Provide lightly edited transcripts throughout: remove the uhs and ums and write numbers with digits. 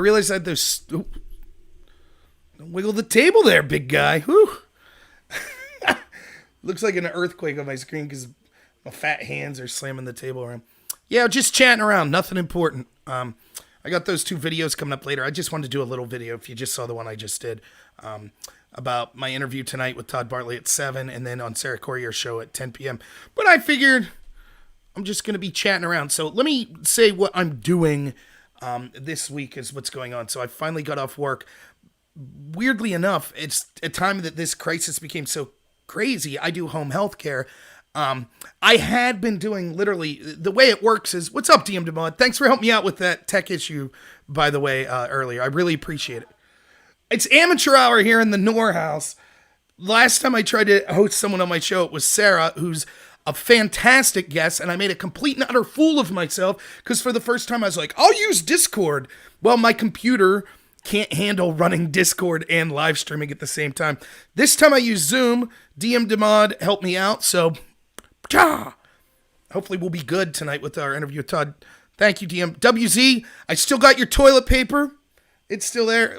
realized I had those... Don't wiggle the table there, big guy. Whew. Looks like an earthquake on my screen because my fat hands are slamming the table around. Yeah, just chatting around. Nothing important. I got those 2 videos coming up later. I just wanted to do a little video, if you just saw the one I just did, about my interview tonight with Tom Bartlett at 7 and then on Sarah Corrier's show at 10 p.m. But I figured I'm just going to be chatting around. So let me say what I'm doing this week is what's going on. So I finally got off work. Weirdly enough, it's a time that this crisis became so crazy. I do home health care. I had been doing literally, the way it works is, what's up, DM DeMod? Thanks for helping me out with that tech issue, by the way, earlier. I really appreciate it. It's amateur hour here in the Knorr house. Last time I tried to host someone on my show, it was Sarah, who's a fantastic guest, and I made a complete and utter fool of myself, because for the first time I was like, I'll use Discord. Well, my computer can't handle running Discord and live streaming at the same time. This time I use Zoom. DM DeMod helped me out, so... Hopefully we'll be good tonight with our interview with Todd. Thank you, DM. WZ, I still got your toilet paper. It's still there.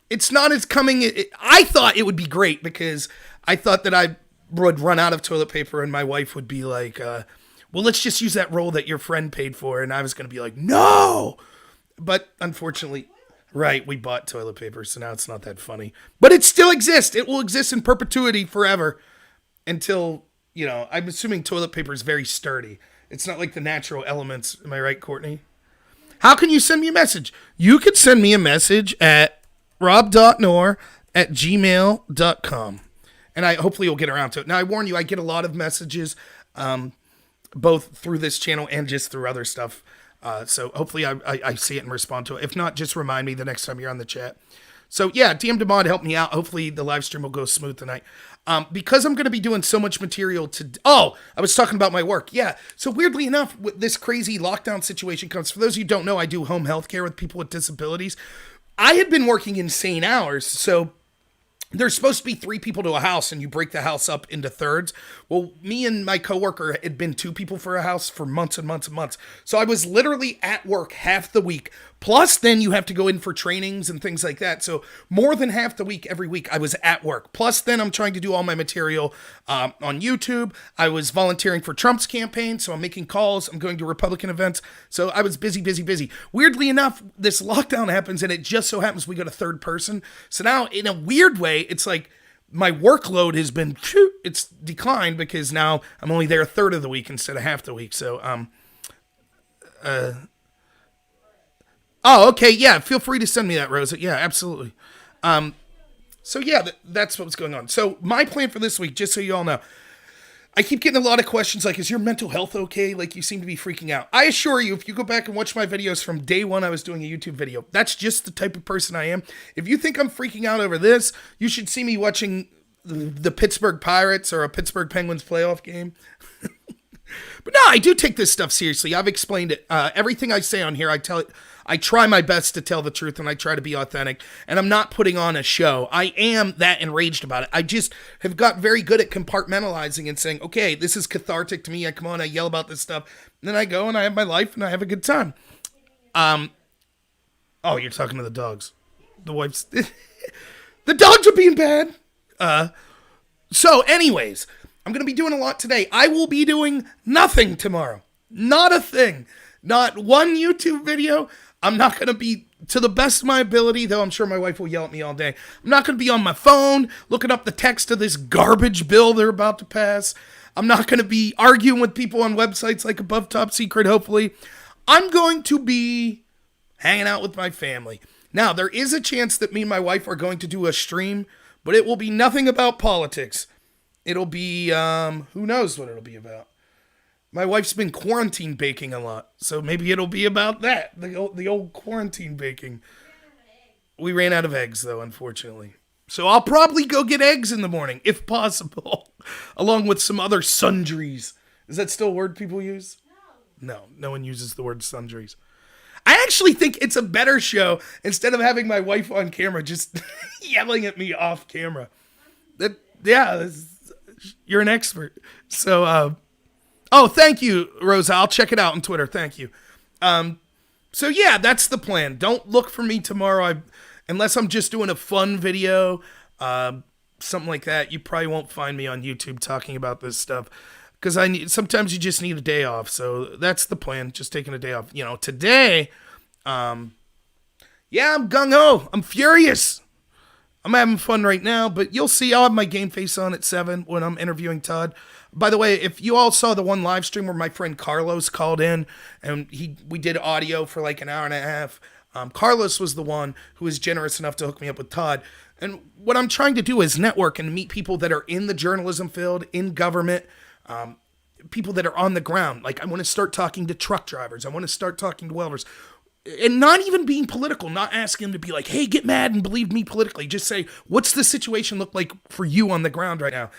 It's not as coming. I thought it would be great because I thought that I would run out of toilet paper and my wife would be like, well, let's just use that roll that your friend paid for. And I was going to be like, no. But unfortunately, right, we bought toilet paper, so now it's not that funny. But it still exists. It will exist in perpetuity forever until... You know, I'm assuming toilet paper is very sturdy. It's not like the natural elements. Am I right, Courtney? How can you send me a message? You could send me a message at rob.nor@gmail.com. And I hopefully you'll get around to it. Now, I warn you, I get a lot of messages, both through this channel and just through other stuff. So hopefully I see it and respond to it. If not, just remind me the next time you're on the chat. So yeah, DM DeMod helped me out. Hopefully the live stream will go smooth tonight. Because I'm going to be doing so much material I was talking about my work. Yeah. So weirdly enough, this crazy lockdown situation comes. For those of you who don't know, I do home health care with people with disabilities. I had been working insane hours. So there's supposed to be 3 people to a house and you break the house up into thirds. Well, me and my coworker had been 2 people for a house for months and months and months. So I was literally at work half the week. Plus then you have to go in for trainings and things like that. So more than half the week, every week I was at work. Plus then I'm trying to do all my material on YouTube. I was volunteering for Trump's campaign. So I'm making calls. I'm going to Republican events. So I was busy. Weirdly enough, this lockdown happens and it just so happens we got a third person. So now in a weird way, it's like my workload has been, it's declined because now I'm only there a third of the week instead of half the week. So, oh, okay. Yeah. Feel free to send me that, Rosa. Yeah, absolutely. So yeah, that's what's going on. So my plan for this week, just so you all know, I keep getting a lot of questions like, is your mental health okay? Like you seem to be freaking out. I assure you, if you go back and watch my videos from day one, I was doing a YouTube video. That's just the type of person I am. If you think I'm freaking out over this, you should see me watching the Pittsburgh Pirates or a Pittsburgh Penguins playoff game. But no, I do take this stuff seriously. I've explained it. Everything I say on here, I try my best to tell the truth and I try to be authentic. And I'm not putting on a show. I am that enraged about it. I just have got very good at compartmentalizing and saying, okay, this is cathartic to me. I come on, I yell about this stuff. And then I go and I have my life and I have a good time. Oh, you're talking to the dogs. The wife's... The dogs are being bad. So anyways, I'm going to be doing a lot today. I will be doing nothing tomorrow. Not a thing. Not one YouTube video. I'm not going to be, to the best of my ability, though I'm sure my wife will yell at me all day, I'm not going to be on my phone looking up the text of this garbage bill they're about to pass. I'm not going to be arguing with people on websites like Above Top Secret, hopefully. I'm going to be hanging out with my family. Now, there is a chance that me and my wife are going to do a stream, but it will be nothing about politics. It'll be, who knows what it'll be about. My wife's been quarantine baking a lot, so maybe it'll be about that, the old quarantine baking. We ran out of eggs, though, unfortunately. So I'll probably go get eggs in the morning, if possible, along with some other sundries. Is that still a word people use? No one uses the word sundries. I actually think it's a better show instead of having my wife on camera just yelling at me off camera. You're an expert. So, oh, thank you, Rosa. I'll check it out on Twitter. Thank you. So yeah, that's the plan. Don't look for me tomorrow, unless I'm just doing a fun video, something like that. You probably won't find me on YouTube talking about this stuff because sometimes you just need a day off. So that's the plan. Just taking a day off. Today, yeah, I'm gung ho. I'm furious. I'm having fun right now, but you'll see. I'll have my game face on at 7 when I'm interviewing Todd. By the way, if you all saw the one live stream where my friend Carlos called in and we did audio for like an hour and a half, Carlos was the one who was generous enough to hook me up with Todd. And what I'm trying to do is network and meet people that are in the journalism field, in government, people that are on the ground. Like I want to start talking to truck drivers. I want to start talking to welders. And not even being political, not asking them to be like, hey, get mad and believe me politically. Just say, what's the situation look like for you on the ground right now?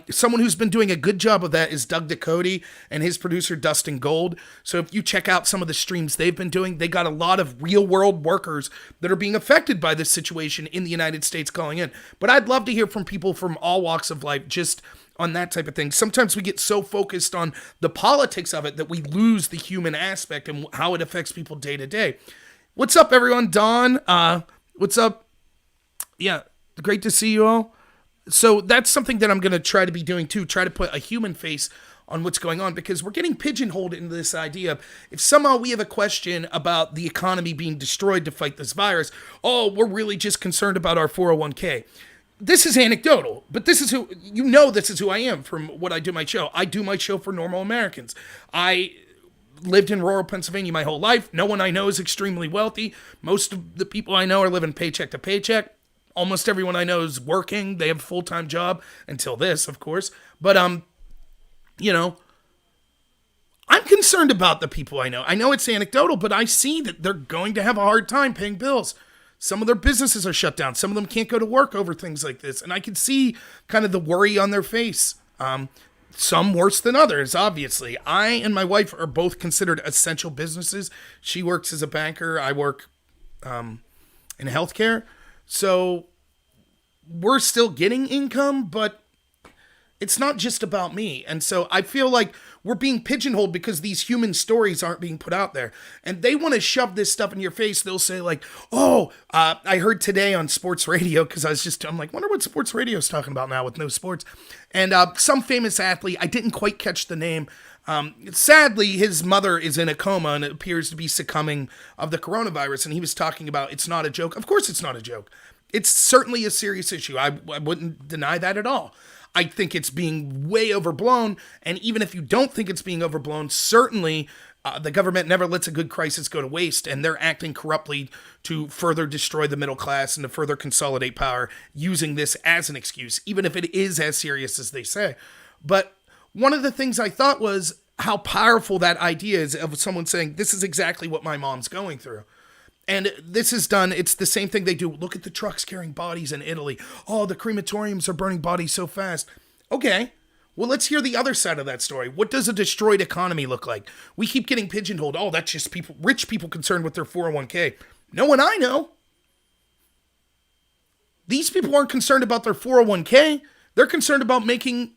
Someone who's been doing a good job of that is Doug Ducote and his producer, Dustin Gold. So if you check out some of the streams they've been doing, they got a lot of real world workers that are being affected by this situation in the United States calling in. But I'd love to hear from people from all walks of life, just on that type of thing. Sometimes we get so focused on the politics of it that we lose the human aspect and how it affects people day to day. What's up, everyone? Don, what's up? Yeah, great to see you all. So that's something that I'm going to try to be doing too, try to put a human face on what's going on, because we're getting pigeonholed into this idea of if somehow we have a question about the economy being destroyed to fight this virus, oh, we're really just concerned about our 401k. This is anecdotal, but this is this is who I am from what I do my show. I do my show for normal Americans. I lived in rural Pennsylvania my whole life. No one I know is extremely wealthy. Most of the people I know are living paycheck to paycheck. Almost everyone I know is working. They have a full-time job until this, of course. But, I'm concerned about the people I know. I know it's anecdotal, but I see that they're going to have a hard time paying bills. Some of their businesses are shut down. Some of them can't go to work over things like this. And I can see kind of the worry on their face. Some worse than others, obviously. I and my wife are both considered essential businesses. She works as a banker. I work in healthcare. So we're still getting income, but it's not just about me. And so I feel like we're being pigeonholed because these human stories aren't being put out there. And they want to shove this stuff in your face. They'll say like, I heard today on sports radio, because I'm like, wonder what sports radio is talking about now with no sports. And some famous athlete, I didn't quite catch the name. Sadly, his mother is in a coma and it appears to be succumbing of the coronavirus. And he was talking about it's not a joke. Of course it's not a joke. It's certainly a serious issue. I wouldn't deny that at all. I think it's being way overblown. And even if you don't think it's being overblown, certainly the government never lets a good crisis go to waste. And they're acting corruptly to further destroy the middle class and to further consolidate power, using this as an excuse, even if it is as serious as they say. But one of the things I thought was how powerful that idea is of someone saying, this is exactly what my mom's going through. And this is done. It's the same thing they do. Look at the trucks carrying bodies in Italy. Oh, the crematoriums are burning bodies so fast. Okay. Well, let's hear the other side of that story. What does a destroyed economy look like? We keep getting pigeonholed. Oh, that's just rich people concerned with their 401k. No one I know. These people aren't concerned about their 401k. They're concerned about making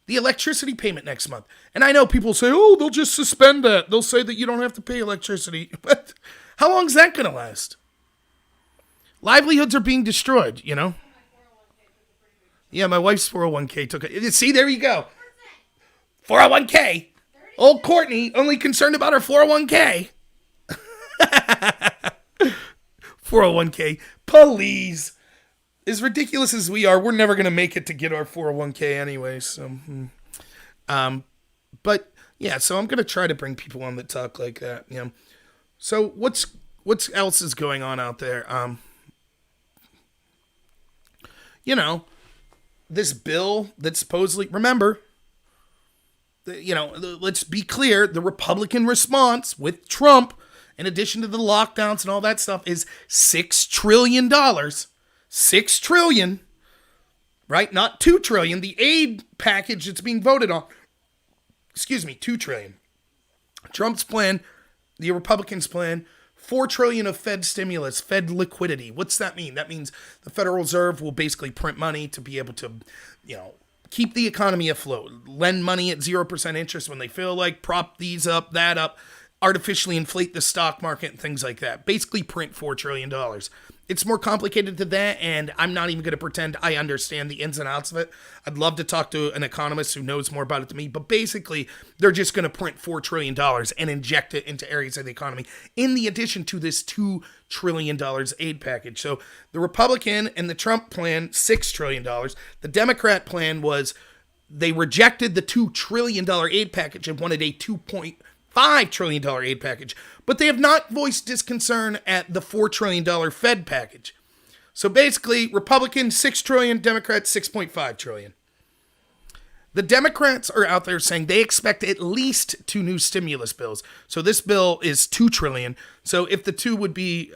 the electricity payment next month. And I know people say, oh, they'll just suspend that. They'll say that you don't have to pay electricity. But how long is that going to last? Livelihoods are being destroyed, Yeah, my wife's 401k took it. See, there you go. 401k. Old Courtney, only concerned about her 401k. 401k. Please. As ridiculous as we are, we're never going to make it to get our 401k anyway. So, but yeah, so I'm going to try to bring people on that talk like that. So what's else is going on out there? This bill that supposedly, remember, let's be clear, the Republican response with Trump, in addition to the lockdowns and all that stuff, is $6 trillion. $6 trillion, right? Not $2 trillion. The aid package that's being voted on, $2 trillion. Trump's plan, the Republicans' plan, $4 trillion of Fed stimulus, Fed liquidity. What's that mean? That means the Federal Reserve will basically print money to be able to, keep the economy afloat, lend money at 0% interest when they feel like, prop these up, that up. artificially inflate the stock market and things like that. Basically print $4 trillion. It's more complicated than that, and I'm not even going to pretend I understand the ins and outs of it. I'd love to talk to an economist who knows more about it than me, but basically, they're just going to print $4 trillion and inject it into areas of the economy, in the addition to this $2 trillion aid package. So the Republican and the Trump plan, $6 trillion. The Democrat plan was they rejected the $2 trillion aid package and wanted a $2.5 trillion aid package, but they have not voiced disconcern at the $4 trillion Fed package. So basically, Republicans $6 trillion, Democrats $6.5 trillion. The Democrats are out there saying they expect at least 2 new stimulus bills. So this bill is $2 trillion. So if the 2 would be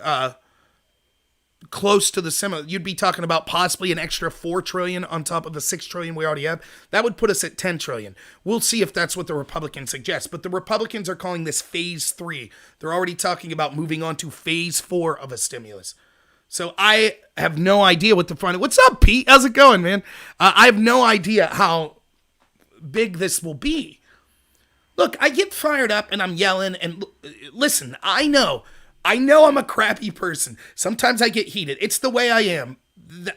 close to the similar, you'd be talking about possibly an extra $4 trillion on top of the $6 trillion we already have. That would put us at $10 trillion. We'll see if that's what the Republicans suggest, but the Republicans are calling this phase 3. They're already talking about moving on to phase 4 of a stimulus. So I have no idea what the front. What's up, Pete? How's it going, man? I have no idea how big this will be. Look, I get fired up and I'm yelling, and listen, I know I'm a crappy person. Sometimes I get heated. It's the way I am.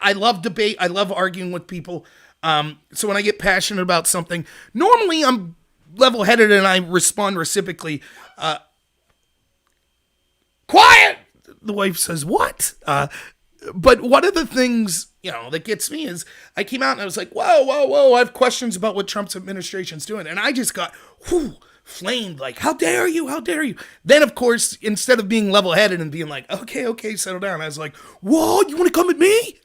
I love debate. I love arguing with people. So when I get passionate about something, normally I'm level-headed and I respond reciprocally. Quiet! The wife says, what? But one of the things, that gets me is I came out and I was like, whoa, I have questions about what Trump's administration's doing. And I just got, flamed, like, how dare you? Then, of course, instead of being level-headed and being like, okay, settle down, I was like, whoa, you want to come at me?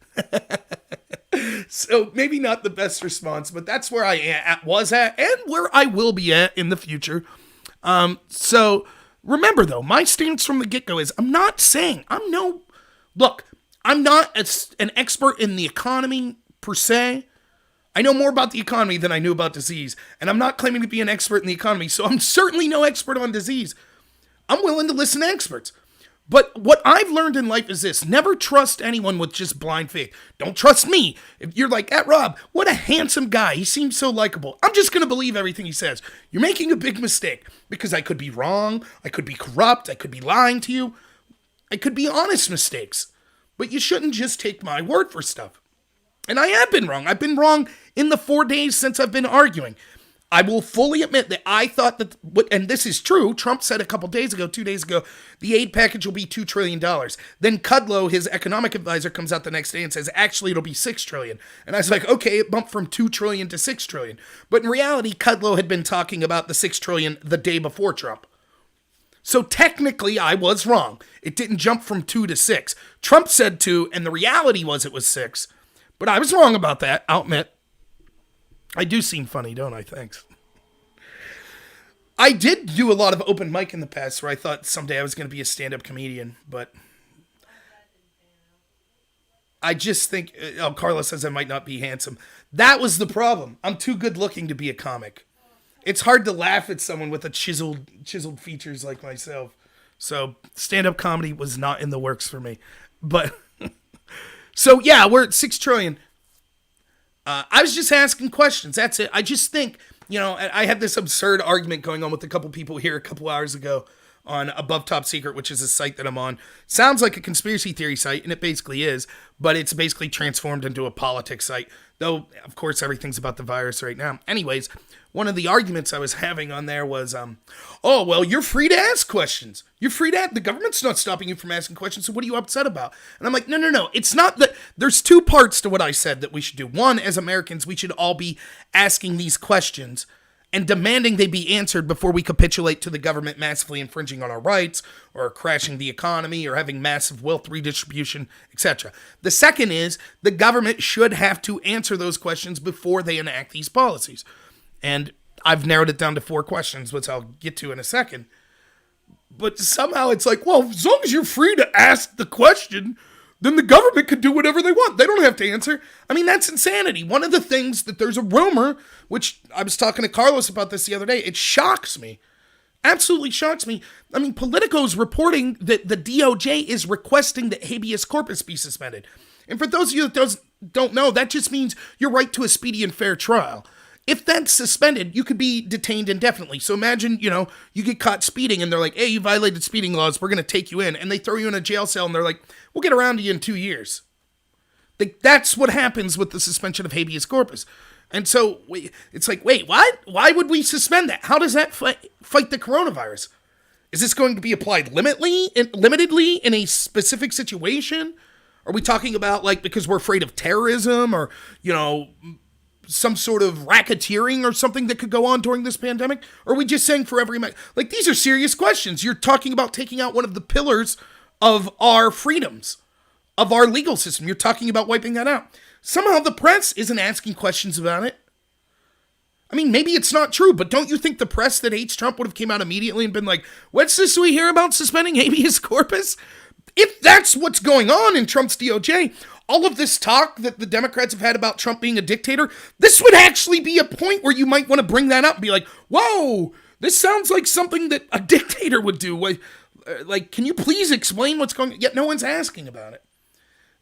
So maybe not the best response, but that's where I was at and where I will be at in the future. So remember, though, my stance from the get-go is I'm not an expert in the economy per se. I know more about the economy than I knew about disease, and I'm not claiming to be an expert in the economy, so I'm certainly no expert on disease. I'm willing to listen to experts. But what I've learned in life is this: never trust anyone with just blind faith. Don't trust me. If you're like, Rob, what a handsome guy. He seems so likable. I'm just going to believe everything he says. You're making a big mistake, because I could be wrong, I could be corrupt, I could be lying to you, I could be honest mistakes. But you shouldn't just take my word for stuff. And I have been wrong. I've been wrong in the 4 days since I've been arguing. I will fully admit that I thought that, and this is true, Trump said a couple days ago, 2 days ago, the aid package will be $2 trillion. Then Kudlow, his economic advisor, comes out the next day and says, actually, it'll be $6 trillion. And I was like, okay, it bumped from $2 trillion to $6 trillion. But in reality, Kudlow had been talking about the $6 trillion the day before Trump. So technically, I was wrong. It didn't jump from 2 to 6. Trump said 2, and the reality was it was 6. But I was wrong about that, I'll admit. I do seem funny, don't I? Thanks. I did do a lot of open mic in the past where I thought someday I was going to be a stand-up comedian, but I just think, Carla says I might not be handsome. That was the problem. I'm too good looking to be a comic. It's hard to laugh at someone with a chiseled features like myself. So stand-up comedy was not in the works for me. But so yeah, we're at $6 trillion. I was just asking questions. That's it. I just think, I had this absurd argument going on with a couple people here a couple hours ago on Above Top Secret, which is a site that I'm on. Sounds like a conspiracy theory site, and it basically is, but it's basically transformed into a politics site. Though, of course, everything's about the virus right now. Anyways, one of the arguments I was having on there was, you're free to ask questions. You're free to ask. The government's not stopping you from asking questions, so what are you upset about? And I'm like, no. It's not that. There's 2 parts to what I said that we should do. One, as Americans, we should all be asking these questions and demanding they be answered before we capitulate to the government massively infringing on our rights or crashing the economy or having massive wealth redistribution, etc. The second is the government should have to answer those questions before they enact these policies. And I've narrowed it down to 4 questions, which I'll get to in a second. But somehow it's like, well, as long as you're free to ask the question, then the government could do whatever they want. They don't have to answer. I mean, that's insanity. One of the things that there's a rumor, which I was talking to Carlos about this the other day, it shocks me. Absolutely shocks me. I mean, Politico's reporting that the DOJ is requesting that habeas corpus be suspended. And for those of you that don't know, that just means your right to a speedy and fair trial. if that's suspended, you could be detained indefinitely. So imagine, you get caught speeding and they're like, hey, you violated speeding laws. We're going to take you in. And they throw you in a jail cell and they're like, we'll get around to you in 2 years. That's what happens with the suspension of habeas corpus. And so it's like, wait, what? Why would we suspend that? How does that fight the coronavirus? Is this going to be applied limitedly in a specific situation? Are we talking about because we're afraid of terrorism or, some sort of racketeering or something that could go on during this pandemic? Or are we just saying for every... these are serious questions. You're talking about taking out one of the pillars of our freedoms, of our legal system. You're talking about wiping that out. Somehow the press isn't asking questions about it. I mean, maybe it's not true, but don't you think the press that hates Trump would have came out immediately and been like, what's this we hear about suspending habeas corpus? If that's what's going on in Trump's DOJ, all of this talk that the Democrats have had about Trump being a dictator, this would actually be a point where you might want to bring that up and be like, whoa, this sounds like something that a dictator would do. Can you please explain what's going on? Yet no one's asking about it.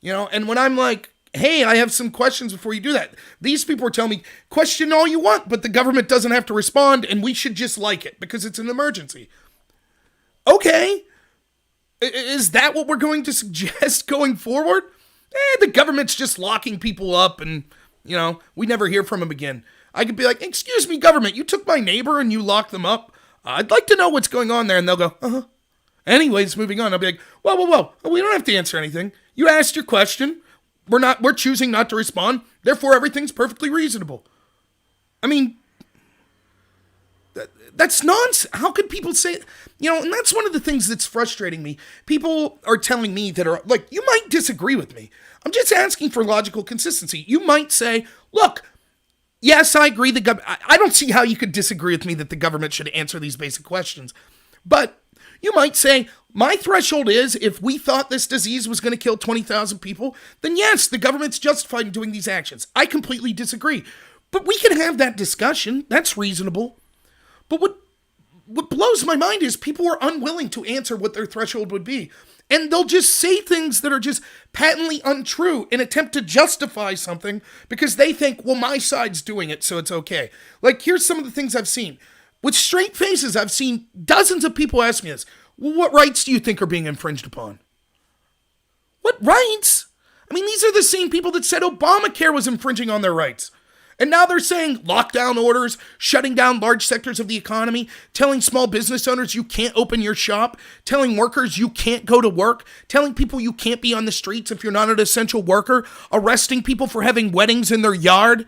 And when I'm like, hey, I have some questions before you do that, these people are telling me, question all you want, but the government doesn't have to respond, and we should just like it because it's an emergency. Okay. Is that what we're going to suggest going forward? The government's just locking people up and, we never hear from them again. I could be like, excuse me, government, you took my neighbor and you locked them up. I'd like to know what's going on there. And they'll go, uh-huh. Anyways, moving on. I'll be like, whoa. We don't have to answer anything. You asked your question. We're choosing not to respond. Therefore, everything's perfectly reasonable. I mean, that's nonsense. How could people say, and that's one of the things that's frustrating me. People are telling me that are like, you might disagree with me. I'm just asking for logical consistency. You might say, look, yes, I agree. I don't see how you could disagree with me that the government should answer these basic questions. But you might say, my threshold is if we thought this disease was going to kill 20,000 people, then yes, the government's justified in doing these actions. I completely disagree. But we can have that discussion. That's reasonable. But what blows my mind is people are unwilling to answer what their threshold would be. And they'll just say things that are just patently untrue in attempt to justify something because they think, well, my side's doing it, so it's okay. Here's some of the things I've seen. With straight faces, I've seen dozens of people ask me this. Well, what rights do you think are being infringed upon? What rights? I mean, these are the same people that said Obamacare was infringing on their rights. And now they're saying lockdown orders, shutting down large sectors of the economy, telling small business owners you can't open your shop, telling workers you can't go to work, telling people you can't be on the streets if you're not an essential worker, arresting people for having weddings in their yard.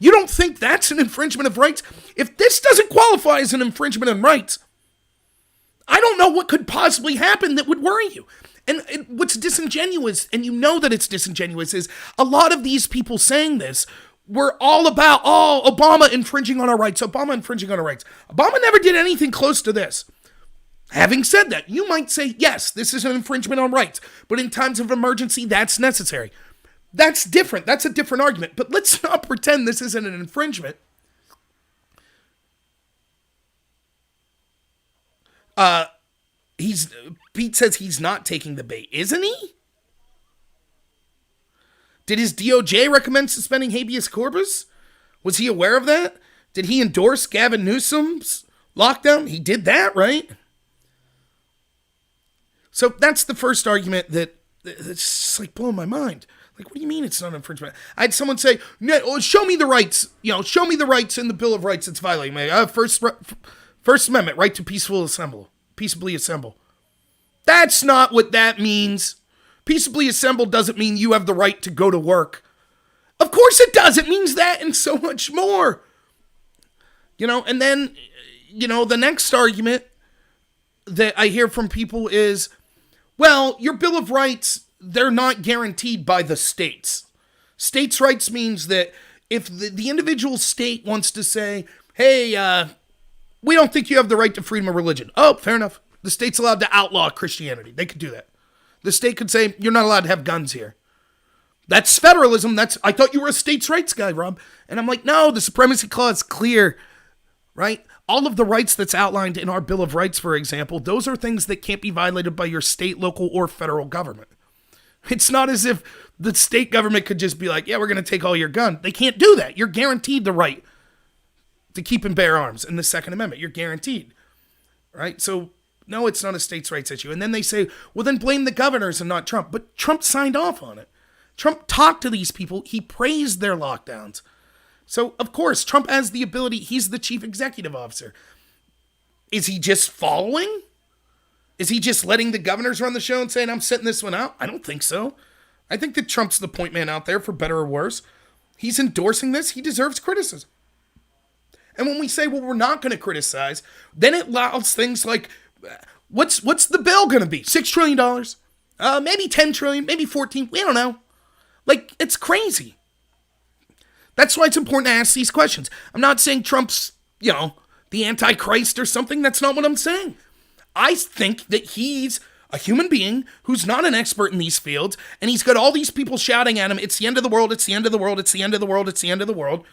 You don't think that's an infringement of rights? If this doesn't qualify as an infringement of rights, I don't know what could possibly happen that would worry you. And what's disingenuous, and you know that it's disingenuous, is a lot of these people saying this were all about, Obama infringing on our rights, Obama infringing on our rights. Obama never did anything close to this. Having said that, you might say, yes, this is an infringement on rights, but in times of emergency, that's necessary. That's different. That's a different argument. But let's not pretend this isn't an infringement. Pete says he's not taking the bait, isn't he? Did his DOJ recommend suspending habeas corpus? Was he aware of that? Did he endorse Gavin Newsom's lockdown? He did that, right? So that's the first argument that's just blowing my mind. What do you mean it's not infringement? I had someone say, no, show me the rights. Show me the rights in the Bill of Rights that's violating. First Amendment, right to peaceably assemble. That's not what that means. Peaceably assemble doesn't mean you have the right to go to work. Of course it does. It means that and so much more. And then, the next argument that I hear from people is, well, your Bill of Rights, they're not guaranteed by the states. States' rights means that if the individual state wants to say, hey, we don't think you have the right to freedom of religion. Oh, fair enough. The state's allowed to outlaw Christianity. They could do that. The state could say, you're not allowed to have guns here. That's federalism. I thought you were a states' rights guy, Rob. And I'm like, no, the Supremacy Clause is clear, right? All of the rights that's outlined in our Bill of Rights, for example, those are things that can't be violated by your state, local, or federal government. It's not as if the state government could just be like, yeah, we're going to take all your gun. They can't do that. You're guaranteed the right to keep and bear arms in the Second Amendment. You're guaranteed, right? So, no, it's not a states' rights issue. And then they say, well, then blame the governors and not Trump. But Trump signed off on it. Trump talked to these people. He praised their lockdowns. So, of course, Trump has the ability. He's the chief executive officer. Is he just following? Is he just letting the governors run the show and saying, I'm setting this one out? I don't think so. I think that Trump's the point man out there, for better or worse. He's endorsing this. He deserves criticism. And when we say, well, we're not going to criticize, then it allows things like, what's the bill going to be? $6 trillion? Maybe $10 trillion, maybe 14. We don't know. Like, it's crazy. That's why it's important to ask these questions. I'm not saying Trump's, the Antichrist or something. That's not what I'm saying. I think that he's a human being who's not an expert in these fields, and he's got all these people shouting at him, it's the end of the world, it's the end of the world, it's the end of the world, it's the end of the world.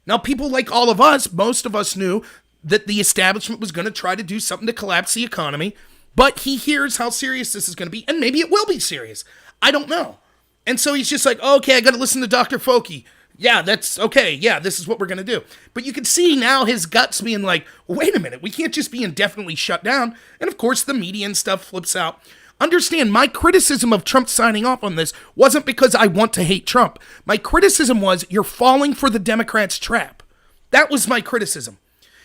Now, people like all of us, most of us knew that the establishment was going to try to do something to collapse the economy, but he hears how serious this is going to be, and maybe it will be serious. I don't know. And so he's just like, okay, I got to listen to Dr. Fauci. Yeah, that's okay. Yeah, this is what we're going to do. But you can see now his guts being like, wait a minute, we can't just be indefinitely shut down. And of course, the media and stuff flips out. Understand, my criticism of Trump signing off on this wasn't because I want to hate Trump. My criticism was, you're falling for the Democrats' trap. That was my criticism.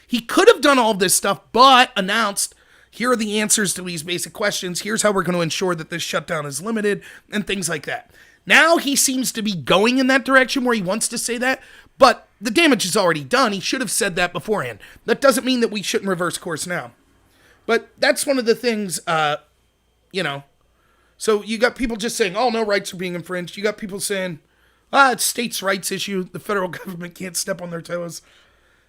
He could have done all this stuff, but announced, here are the answers to these basic questions. Here's how we're going to ensure that this shutdown is limited and things like that. Now he seems to be going in that direction where he wants to say that, but the damage is already done. He should have said that beforehand. That doesn't mean that we shouldn't reverse course now. But that's one of the things, So you got people just saying, oh, no rights are being infringed. You got people saying, it's states' rights issue. The federal government can't step on their toes.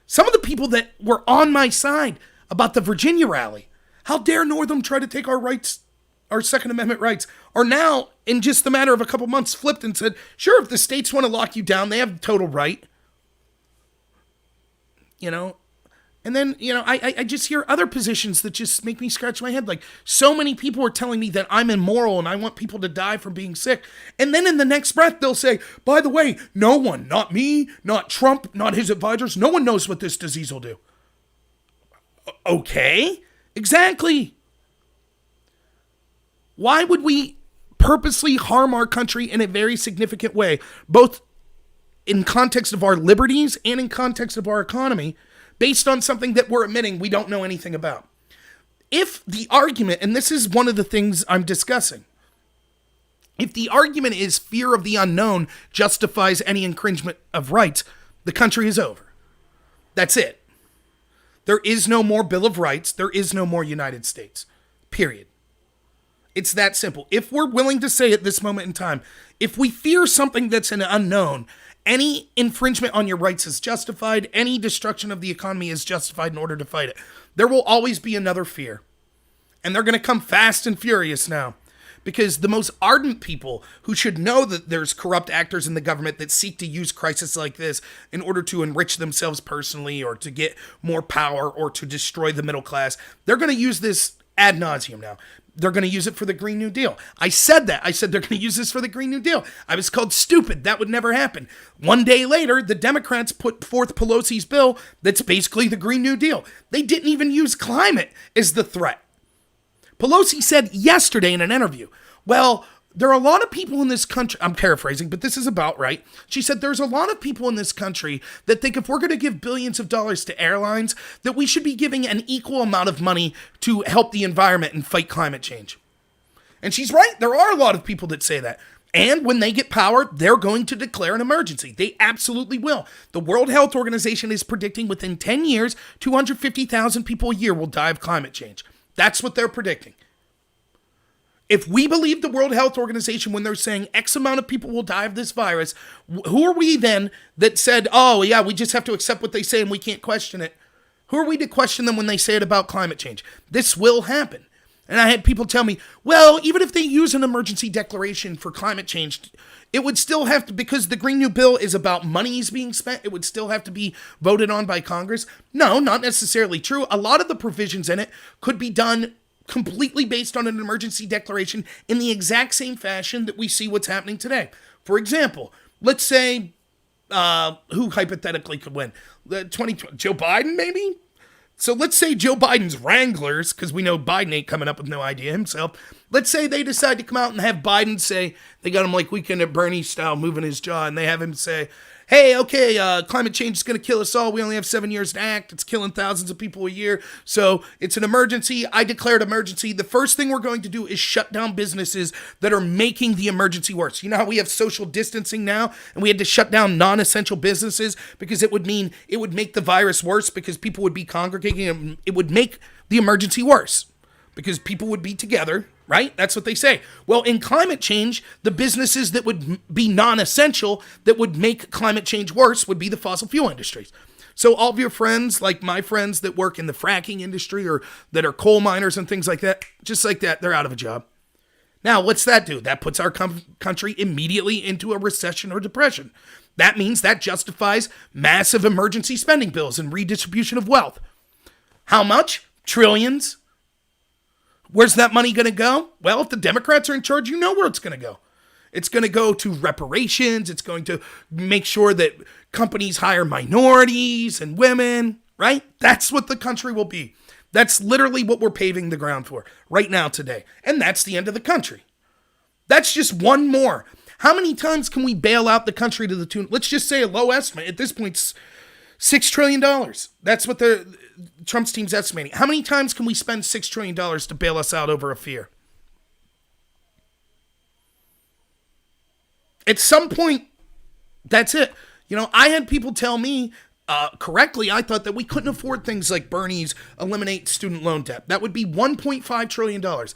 Some of the people that were on my side about the Virginia rally, how dare Northam try to take our rights, our Second Amendment rights, are now, in just the matter of a couple months, flipped and said, sure, if the states want to lock you down, they have the total right. And then, I just hear other positions that just make me scratch my head. Like, so many people are telling me that I'm immoral and I want people to die from being sick. And then in the next breath, they'll say, by the way, no one, not me, not Trump, not his advisors, no one knows what this disease will do. Okay, exactly. Why would we purposely harm our country in a very significant way, both in context of our liberties and in context of our economy, based on something that we're admitting we don't know anything about? If the argument, and this is one of the things I'm discussing, if the argument is fear of the unknown justifies any infringement of rights, the country is over. That's it. There is no more Bill of Rights. There is no more United States. Period. It's that simple. If we're willing to say at this moment in time, if we fear something that's an unknown, any infringement on your rights is justified. Any destruction of the economy is justified in order to fight it. There will always be another fear. And they're going to come fast and furious now. Because the most ardent people who should know that there's corrupt actors in the government that seek to use crisis like this in order to enrich themselves personally or to get more power or to destroy the middle class, they're going to use this ad nauseum now. They're going to use it for the Green New Deal. I said that. I said they're going to use this for the Green New Deal. I was called stupid. That would never happen. One day later, the Democrats put forth Pelosi's bill that's basically the Green New Deal. They didn't even use climate as the threat. Pelosi said yesterday in an interview, well, there are a lot of people in this country, I'm paraphrasing, but this is about right. She said there's a lot of people in this country that think if we're going to give billions of dollars to airlines, that we should be giving an equal amount of money to help the environment and fight climate change. And she's right. There are a lot of people that say that. And when they get power, they're going to declare an emergency. They absolutely will. The World Health Organization is predicting within 10 years, 250,000 people a year will die of climate change. That's what they're predicting. If we believe the World Health Organization when they're saying X amount of people will die of this virus, who are we then that said, oh yeah, we just have to accept what they say and we can't question it? Who are we to question them when they say it about climate change? This will happen. And I had people tell me, well, even if they use an emergency declaration for climate change, it would still have to, because the Green New Deal is about monies being spent, it would still have to be voted on by Congress. No, not necessarily true. A lot of the provisions in it could be done completely based on an emergency declaration in the exact same fashion that we see what's happening today. For example, let's say who hypothetically could win? 2020, Joe Biden, maybe? So let's say Joe Biden's wranglers, because we know Biden ain't coming up with no idea himself. Let's say they decide to come out and have Biden say, they got him like Weekend at Bernie style, moving his jaw, and they have him say, hey, okay, climate change is going to kill us all. We only have 7 years to act. It's killing thousands of people a year. So it's an emergency. I declared emergency. The first thing we're going to do is shut down businesses that are making the emergency worse. You know how we have social distancing now and we had to shut down non-essential businesses because it would make the virus worse because people would be congregating and it would make the emergency worse because people would be together. Right? That's what they say. Well, in climate change, the businesses that would be non-essential that would make climate change worse would be the fossil fuel industries. So all of your friends, like my friends that work in the fracking industry or that are coal miners and things like that, just like that, they're out of a job. Now, what's that do? That puts our country immediately into a recession or depression. That means that justifies massive emergency spending bills and redistribution of wealth. How much? Trillions. Where's that money going to go? Well, if the Democrats are in charge, you know where it's going to go. It's going to go to reparations. It's going to make sure that companies hire minorities and women, right? That's what the country will be. That's literally what we're paving the ground for right now today. And that's the end of the country. That's just one more. How many times can we bail out the country to the tune? Let's just say a low estimate. At this point, $6 trillion. That's what Trump's team's estimating. How many times can we spend $6 trillion to bail us out over a fear? At some point, that's it. You know, I had people tell me, correctly, I thought that we couldn't afford things like Bernie's eliminate student loan debt. That would be $1.5 trillion.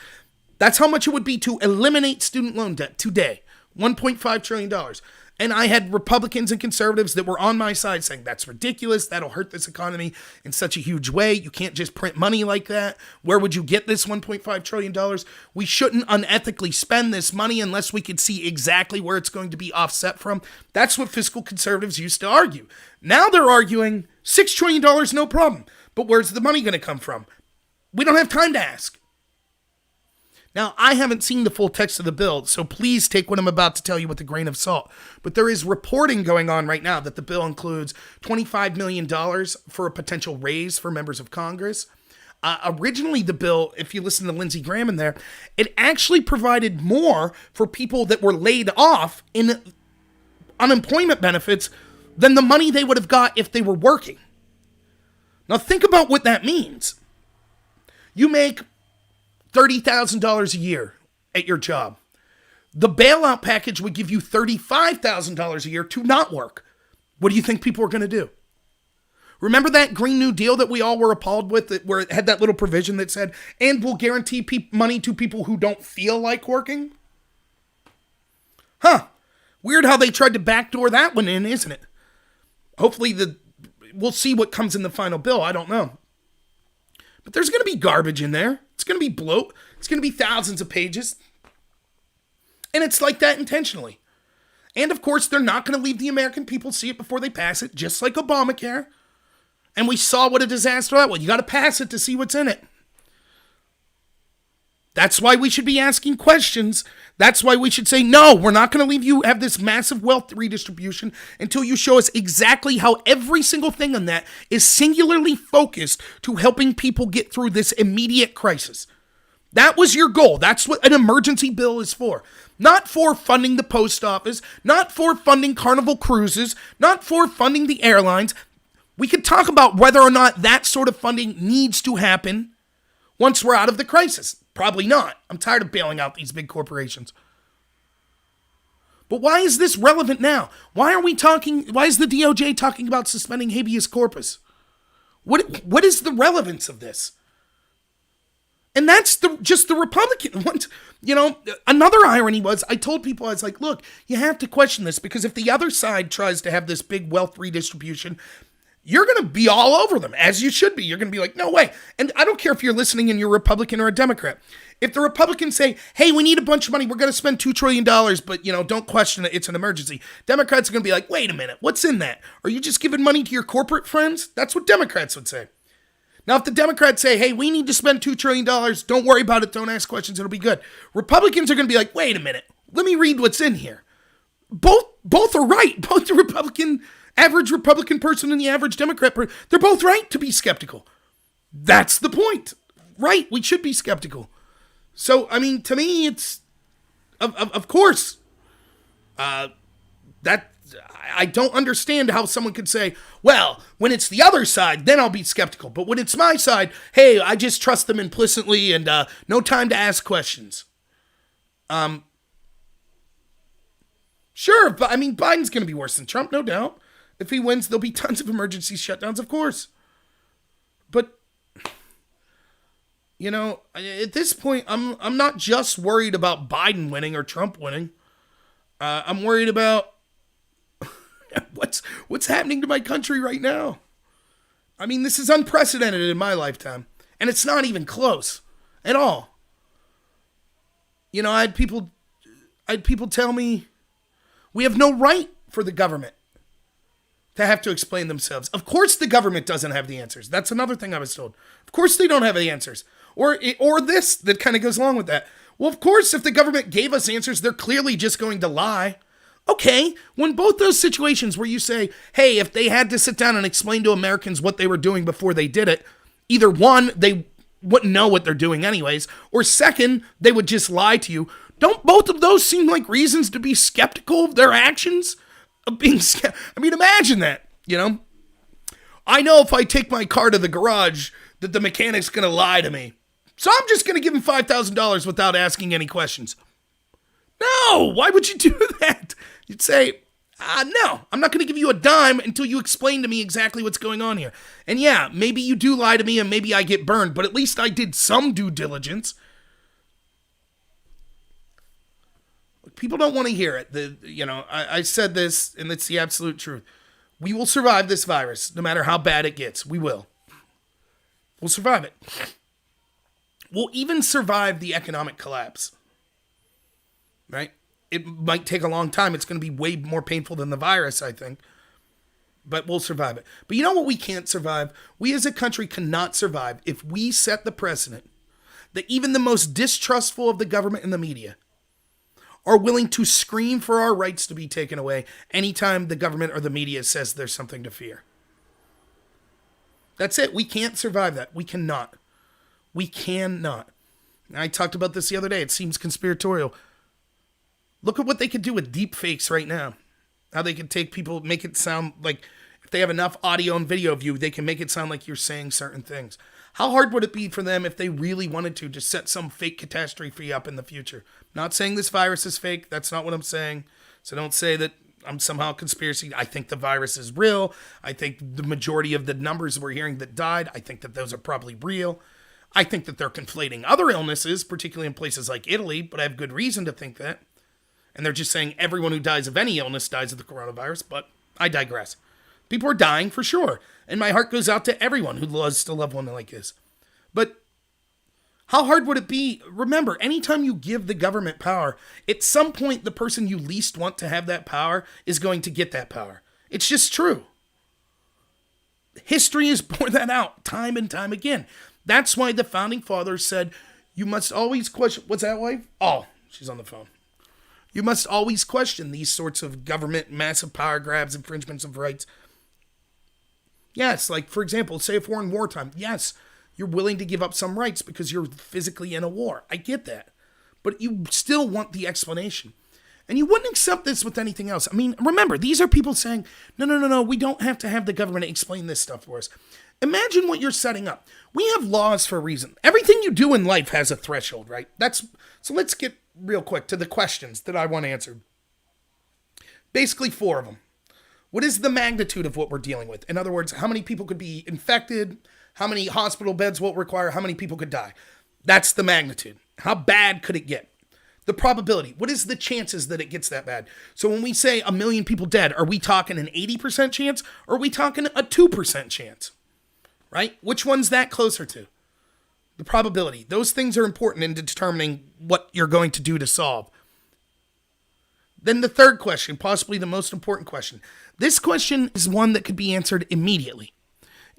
That's how much it would be to eliminate student loan debt today. $1.5 trillion. And I had Republicans and conservatives that were on my side saying, that's ridiculous. That'll hurt this economy in such a huge way. You can't just print money like that. Where would you get this $1.5 trillion? We shouldn't unethically spend this money unless we could see exactly where it's going to be offset from. That's what fiscal conservatives used to argue. Now they're arguing $6 trillion, no problem. But where's the money going to come from? We don't have time to ask. Now, I haven't seen the full text of the bill, so please take what I'm about to tell you with a grain of salt. But there is reporting going on right now that the bill includes $25 million for a potential raise for members of Congress. Originally, the bill, if you listen to Lindsey Graham in there, it actually provided more for people that were laid off in unemployment benefits than the money they would have got if they were working. Now, think about what that means. You make $30,000 a year at your job. The bailout package would give you $35,000 a year to not work. What do you think people are going to do? Remember that Green New Deal that we all were appalled with, where it had that little provision that said, and we'll guarantee money to people who don't feel like working? Weird how they tried to backdoor that one in, isn't it? Hopefully we'll see what comes in the final bill. I don't know. But there's going to be garbage in there. It's going to be bloat. It's going to be thousands of pages. And it's like that intentionally. And of course, they're not going to leave the American people see it before they pass it, just like Obamacare. And we saw what a disaster that was. You got to pass it to see what's in it. That's why we should be asking questions. That's why we should say, no, we're not going to leave you have this massive wealth redistribution until you show us exactly how every single thing on that is singularly focused to helping people get through this immediate crisis. That was your goal. That's what an emergency bill is for. Not for funding the post office, not for funding Carnival cruises, not for funding the airlines. We could talk about whether or not that sort of funding needs to happen once we're out of the crisis. Probably not. I'm tired of bailing out these big corporations. But why is this relevant now? Why is the DOJ talking about suspending habeas corpus? What is the relevance of this? And that's just the Republican one. You know, another irony was I told people, I was like, look, you have to question this because if the other side tries to have this big wealth redistribution, you're going to be all over them, as you should be. You're going to be like, no way. And I don't care if you're listening and you're a Republican or a Democrat. If the Republicans say, hey, we need a bunch of money, we're going to spend $2 trillion, but, don't question it, it's an emergency. Democrats are going to be like, wait a minute, what's in that? Are you just giving money to your corporate friends? That's what Democrats would say. Now, if the Democrats say, hey, we need to spend $2 trillion, don't worry about it, don't ask questions, it'll be good. Republicans are going to be like, wait a minute, let me read what's in here. Both both are right. Both the average Republican person and the average Democrat person, they're both right to be skeptical. That's the point. Right, we should be skeptical. So, I mean, to me, it's, of course, that I don't understand how someone could say, well, when it's the other side, then I'll be skeptical. But when it's my side, hey, I just trust them implicitly and no time to ask questions. Sure, but I mean, Biden's going to be worse than Trump, no doubt. If he wins, there'll be tons of emergency shutdowns, of course. But, you know, at this point, I'm not just worried about Biden winning or Trump winning. I'm worried about what's happening to my country right now. I mean, this is unprecedented in my lifetime, and it's not even close at all. You know, I had people tell me we have no right for the government to have to explain themselves. Of course the government doesn't have the answers. That's another thing I was told. Of course they don't have the answers. Or this that kind of goes along with that. Well, of course, if the government gave us answers, they're clearly just going to lie. Okay, when both those situations where you say, hey, if they had to sit down and explain to Americans what they were doing before they did it, either one, they wouldn't know what they're doing anyways, or second, they would just lie to you. Don't both of those seem like reasons to be skeptical of their actions? I mean, imagine that, you know? I know if I take my car to the garage that the mechanic's going to lie to me. So I'm just going to give him $5,000 without asking any questions. No, why would you do that? You'd say, no, I'm not going to give you a dime until you explain to me exactly what's going on here. And yeah, maybe you do lie to me and maybe I get burned, but at least I did some due diligence. People don't want to hear it. I said this, and it's the absolute truth. We will survive this virus, no matter how bad it gets. We will. We'll survive it. We'll even survive the economic collapse. Right? It might take a long time. It's going to be way more painful than the virus, I think. But we'll survive it. But you know what we can't survive? We as a country cannot survive if we set the precedent that even the most distrustful of the government and the media are willing to scream for our rights to be taken away anytime the government or the media says there's something to fear. That's it. We can't survive that. We cannot. We cannot. I talked about this the other day. It seems conspiratorial. Look at what they could do with deep fakes right now. How they can take people, make it sound like if they have enough audio and video of you, they can make it sound like you're saying certain things. How hard would it be for them if they really wanted to set some fake catastrophe up in the future? Not saying this virus is fake. That's not what I'm saying. So don't say that I'm somehow conspiracy. I think the virus is real. I think the majority of the numbers we're hearing that died, I think that those are probably real. I think that they're conflating other illnesses, particularly in places like Italy, but I have good reason to think that. And they're just saying everyone who dies of any illness dies of the coronavirus, but I digress. People are dying for sure. And my heart goes out to everyone who lost a loved one like this. But how hard would it be? Remember, anytime you give the government power, at some point the person you least want to have that power is going to get that power. It's just true. History has borne that out time and time again. That's why the founding fathers said, you must always question... What's that, wife? Oh, she's on the phone. You must always question these sorts of government massive power grabs, infringements of rights. Yes, like, for example, say if we're in wartime, yes, you're willing to give up some rights because you're physically in a war. I get that. But you still want the explanation. And you wouldn't accept this with anything else. I mean, remember, these are people saying, no, we don't have to have the government explain this stuff for us. Imagine what you're setting up. We have laws for a reason. Everything you do in life has a threshold, right? So let's get real quick to the questions that I want answered. Basically 4 of them. What is the magnitude of what we're dealing with? In other words, how many people could be infected? How many hospital beds will it require? How many people could die? That's the magnitude. How bad could it get? The probability. What is the chances that it gets that bad? So when we say 1 million people dead, are we talking an 80% chance? Or are we talking a 2% chance? Right? Which one's that closer to? The probability. Those things are important in determining what you're going to do to solve. Then the third question, possibly the most important question. This question is one that could be answered immediately.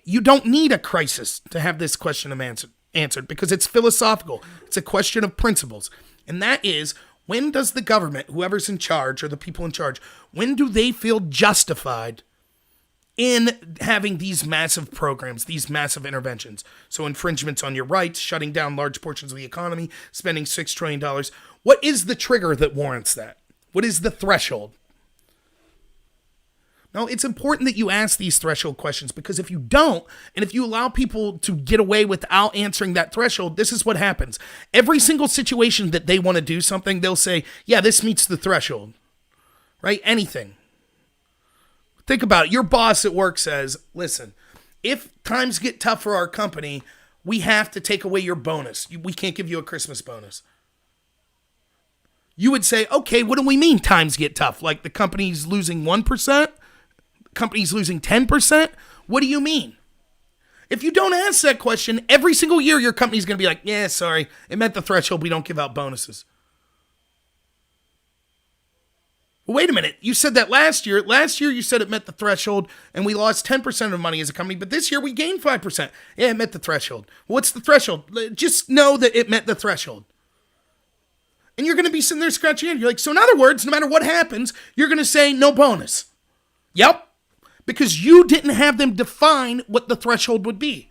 You don't need a crisis to have this question answered because it's philosophical. It's a question of principles. And that is, When does the government, whoever's in charge or the people in charge, when do they feel justified in having these massive programs, these massive interventions? So infringements on your rights, shutting down large portions of the economy, spending $6 trillion. What is the trigger that warrants that? What is the threshold? Now, it's important that you ask these threshold questions, because if you don't, and if you allow people to get away without answering that threshold, this is what happens. Every single situation that they want to do something, they'll say, yeah, this meets the threshold, right? Anything. Think about it. Your boss at work says, listen, if times get tough for our company, we have to take away your bonus. We can't give you a Christmas bonus. You would say, okay, what do we mean times get tough? Like the company's losing 1%? Company's losing 10%? What do you mean? If you don't ask that question, every single year your company's going to be like, yeah, sorry, it met the threshold. We don't give out bonuses. Well, wait a minute. You said that last year. Last year you said it met the threshold and we lost 10% of money as a company, but this year we gained 5%. Yeah, it met the threshold. What's the threshold? Just know that it met the threshold. And you're going to be sitting there scratching your head. You're like, so in other words, no matter what happens, you're going to say no bonus. Yep. Because you didn't have them define what the threshold would be.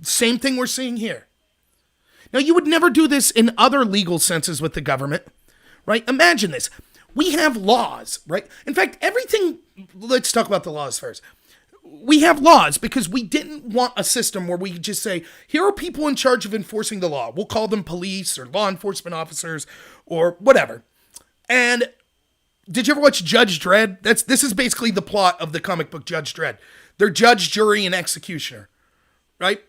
Same thing we're seeing here. Now, you would never do this in other legal senses with the government, right? Imagine this. We have laws, right? In fact, let's talk about the laws first. We have laws because we didn't want a system where we could just say, here are people in charge of enforcing the law. We'll call them police or law enforcement officers or whatever. And did you ever watch Judge Dredd? This is basically the plot of the comic book Judge Dredd. They're judge, jury, and executioner, right?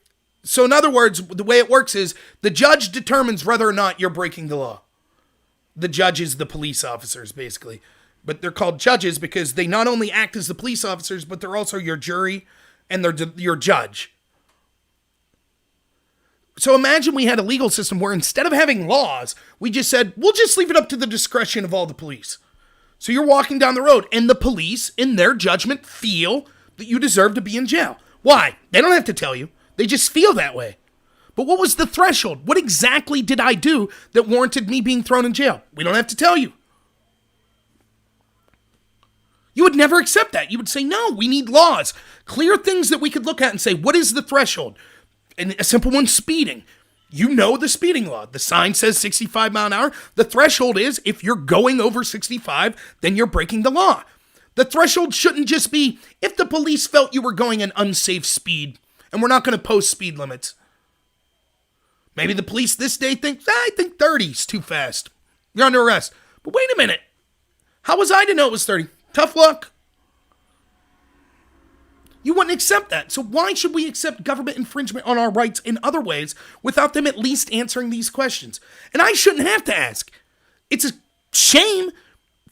So in other words, the way it works is the judge determines whether or not you're breaking the law. The judge is the police officers, basically. But they're called judges because they not only act as the police officers, but they're also your jury and they're your judge. So imagine we had a legal system where instead of having laws, we just said, we'll just leave it up to the discretion of all the police. So you're walking down the road and the police, in their judgment, feel that you deserve to be in jail. Why? They don't have to tell you. They just feel that way. But what was the threshold? What exactly did I do that warranted me being thrown in jail? We don't have to tell you. You would never accept that. You would say, no, we need laws. Clear things that we could look at and say, what is the threshold? And a simple one, speeding. You know the speeding law. The sign says 65 mile an hour. The threshold is if you're going over 65, then you're breaking the law. The threshold shouldn't just be if the police felt you were going an unsafe speed, and we're not going to post speed limits. Maybe the police this day think, I think 30 is too fast. You're under arrest. But wait a minute. How was I to know it was 30? Tough luck. You wouldn't accept that. So why should we accept government infringement on our rights in other ways without them at least answering these questions? And I shouldn't have to ask. It's a shame.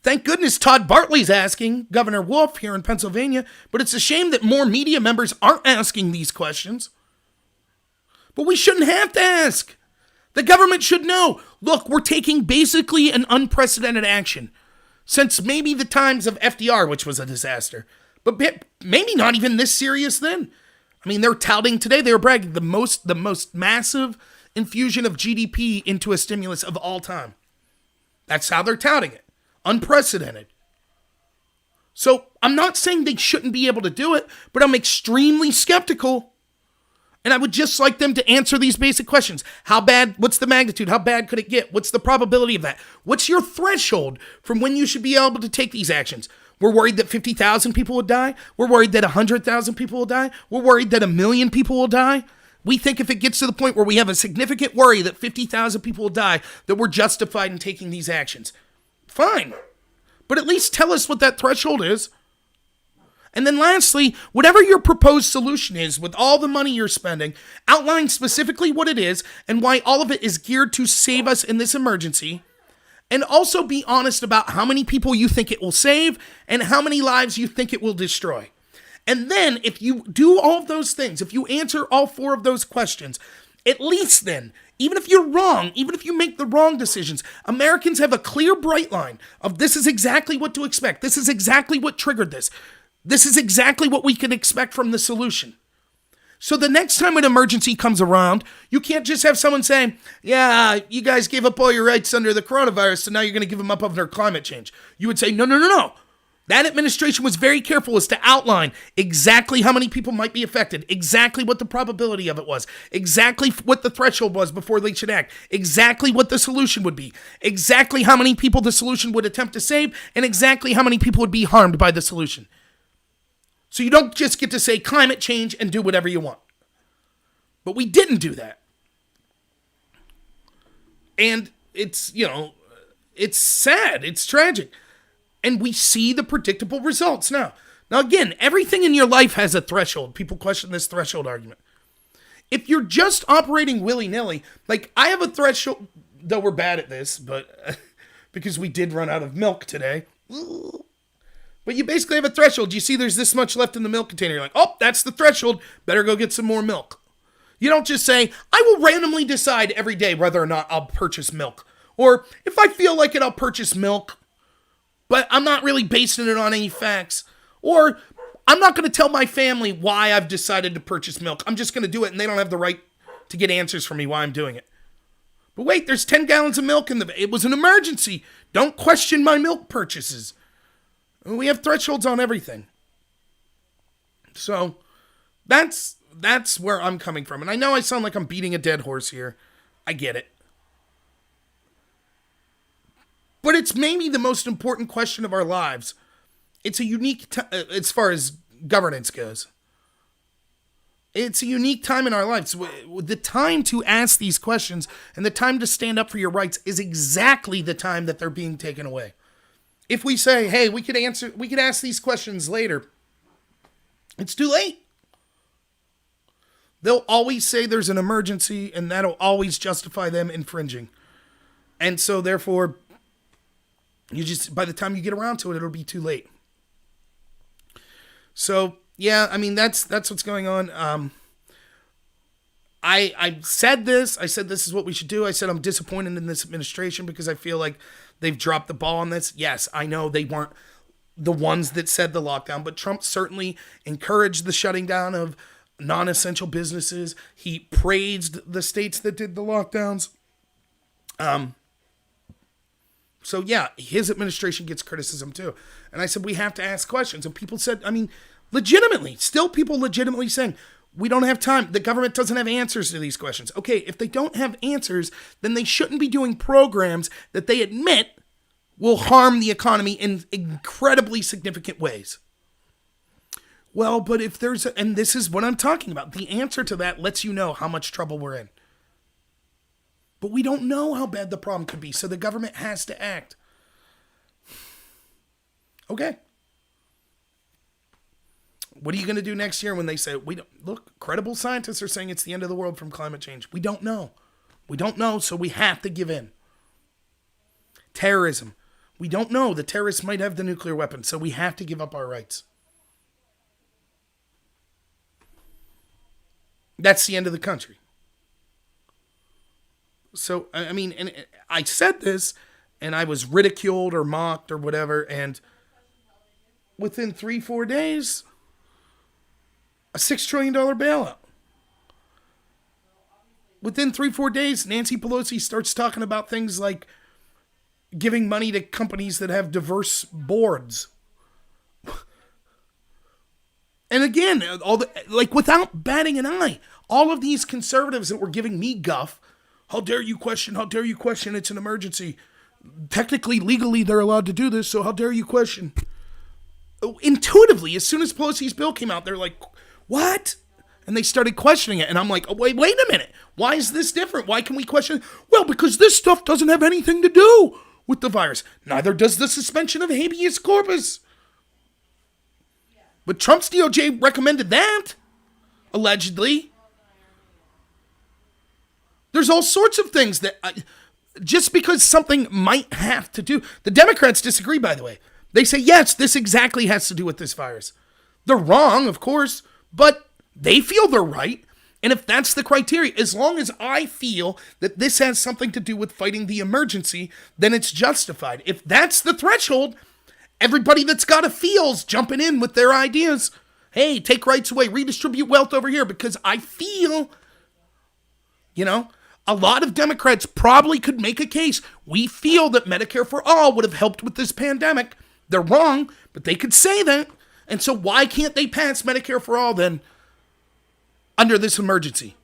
Thank goodness Todd Bartlett's asking Governor Wolf here in Pennsylvania, but it's a shame that more media members aren't asking these questions. But we shouldn't have to ask. The government should know. Look, we're taking basically an unprecedented action since maybe the times of FDR, which was a disaster. But maybe not even this serious then. I mean, they're touting today, they were bragging the most massive infusion of GDP into a stimulus of all time. That's how they're touting it. Unprecedented. So I'm not saying they shouldn't be able to do it, but I'm extremely skeptical. And I would just like them to answer these basic questions. How bad? What's the magnitude? How bad could it get? What's the probability of that? What's your threshold from when you should be able to take these actions? We're worried that 50,000 people would die. We're worried that 100,000 people will die. We're worried that 1 million people will die. We think if it gets to the point where we have a significant worry that 50,000 people will die, that we're justified in taking these actions. Fine. But at least tell us what that threshold is. And then lastly, whatever your proposed solution is with all the money you're spending, outline specifically what it is and why all of it is geared to save us in this emergency. And also be honest about how many people you think it will save and how many lives you think it will destroy. And then if you do all of those things, if you answer all 4 of those questions, at least then, even if you're wrong, even if you make the wrong decisions, Americans have a clear, bright line of this is exactly what to expect. This is exactly what triggered this. This is exactly what we can expect from the solution. So the next time an emergency comes around, you can't just have someone saying, yeah, you guys gave up all your rights under the coronavirus, so now you're going to give them up under climate change. You would say, no. That administration was very careful as to outline exactly how many people might be affected, exactly what the probability of it was, exactly what the threshold was before they should act, exactly what the solution would be, exactly how many people the solution would attempt to save, and exactly how many people would be harmed by the solution. So you don't just get to say climate change and do whatever you want. But we didn't do that. And it's, it's sad. It's tragic. And we see the predictable results now. Now, again, everything in your life has a threshold. People question this threshold argument. If you're just operating willy-nilly, like I have a threshold, though we're bad at this, but because we did run out of milk today. But you basically have a threshold. You see there's this much left in the milk container. You're like, oh, that's the threshold. Better go get some more milk. You don't just say, I will randomly decide every day whether or not I'll purchase milk. Or if I feel like it, I'll purchase milk. But I'm not really basing it on any facts. Or I'm not going to tell my family why I've decided to purchase milk. I'm just going to do it, and they don't have the right to get answers from me why I'm doing it. But wait, there's 10 gallons of milk in it was an emergency. Don't question my milk purchases. We have thresholds on everything. So that's where I'm coming from. And I know I sound like I'm beating a dead horse here. I get it. But it's maybe the most important question of our lives. It's a unique as far as governance goes. It's a unique time in our lives. The time to ask these questions and the time to stand up for your rights is exactly the time that they're being taken away. If we say, hey, we could ask these questions later, it's too late. They'll always say there's an emergency, and that'll always justify them infringing. And so therefore, by the time you get around to it, it'll be too late. So, yeah, I mean, that's what's going on. I said this. I said this is what we should do. I said I'm disappointed in this administration because I feel like they've dropped the ball on this. Yes, I know they weren't the ones that said the lockdown, but Trump certainly encouraged the shutting down of non-essential businesses. He praised the states that did the lockdowns. So yeah, his administration gets criticism too. And I said, we have to ask questions. And people said, I mean, people legitimately saying, we don't have time. The government doesn't have answers to these questions. Okay, if they don't have answers, then they shouldn't be doing programs that they admit will harm the economy in incredibly significant ways. Well, but if and this is what I'm talking about, the answer to that lets you know how much trouble we're in. But we don't know how bad the problem could be, so the government has to act. Okay. What are you going to do next year when they say, credible scientists are saying it's the end of the world from climate change? We don't know. We don't know, so we have to give in. Terrorism. We don't know. The terrorists might have the nuclear weapon, so we have to give up our rights. That's the end of the country. So, I mean, and I said this, and I was ridiculed or mocked or whatever, and within 3-4 days, a $6 trillion bailout. Within 3-4 days, Nancy Pelosi starts talking about things like giving money to companies that have diverse boards. And again, without batting an eye, all of these conservatives that were giving me guff, how dare you question, it's an emergency. Technically, legally, they're allowed to do this, so how dare you question? Intuitively, as soon as Pelosi's bill came out, they're like, what? And they started questioning it, and I'm like, oh, wait a minute. Why is this different? Why can we question? Well, because this stuff doesn't have anything to do with the virus. Neither does the suspension of habeas corpus. But Trump's DOJ recommended that, allegedly. There's all sorts of things that, just because something might have to do. The Democrats disagree, by the way. They say, yes, this exactly has to do with this virus. They're wrong, of course, but they feel they're right. And if that's the criteria, as long as I feel that this has something to do with fighting the emergency, then it's justified. If that's the threshold, everybody that's got a feel's jumping in with their ideas. Hey, take rights away, redistribute wealth over here, because I feel, a lot of Democrats probably could make a case. We feel that Medicare for all would have helped with this pandemic. They're wrong, but they could say that. And so why can't they pass Medicare for all then under this emergency?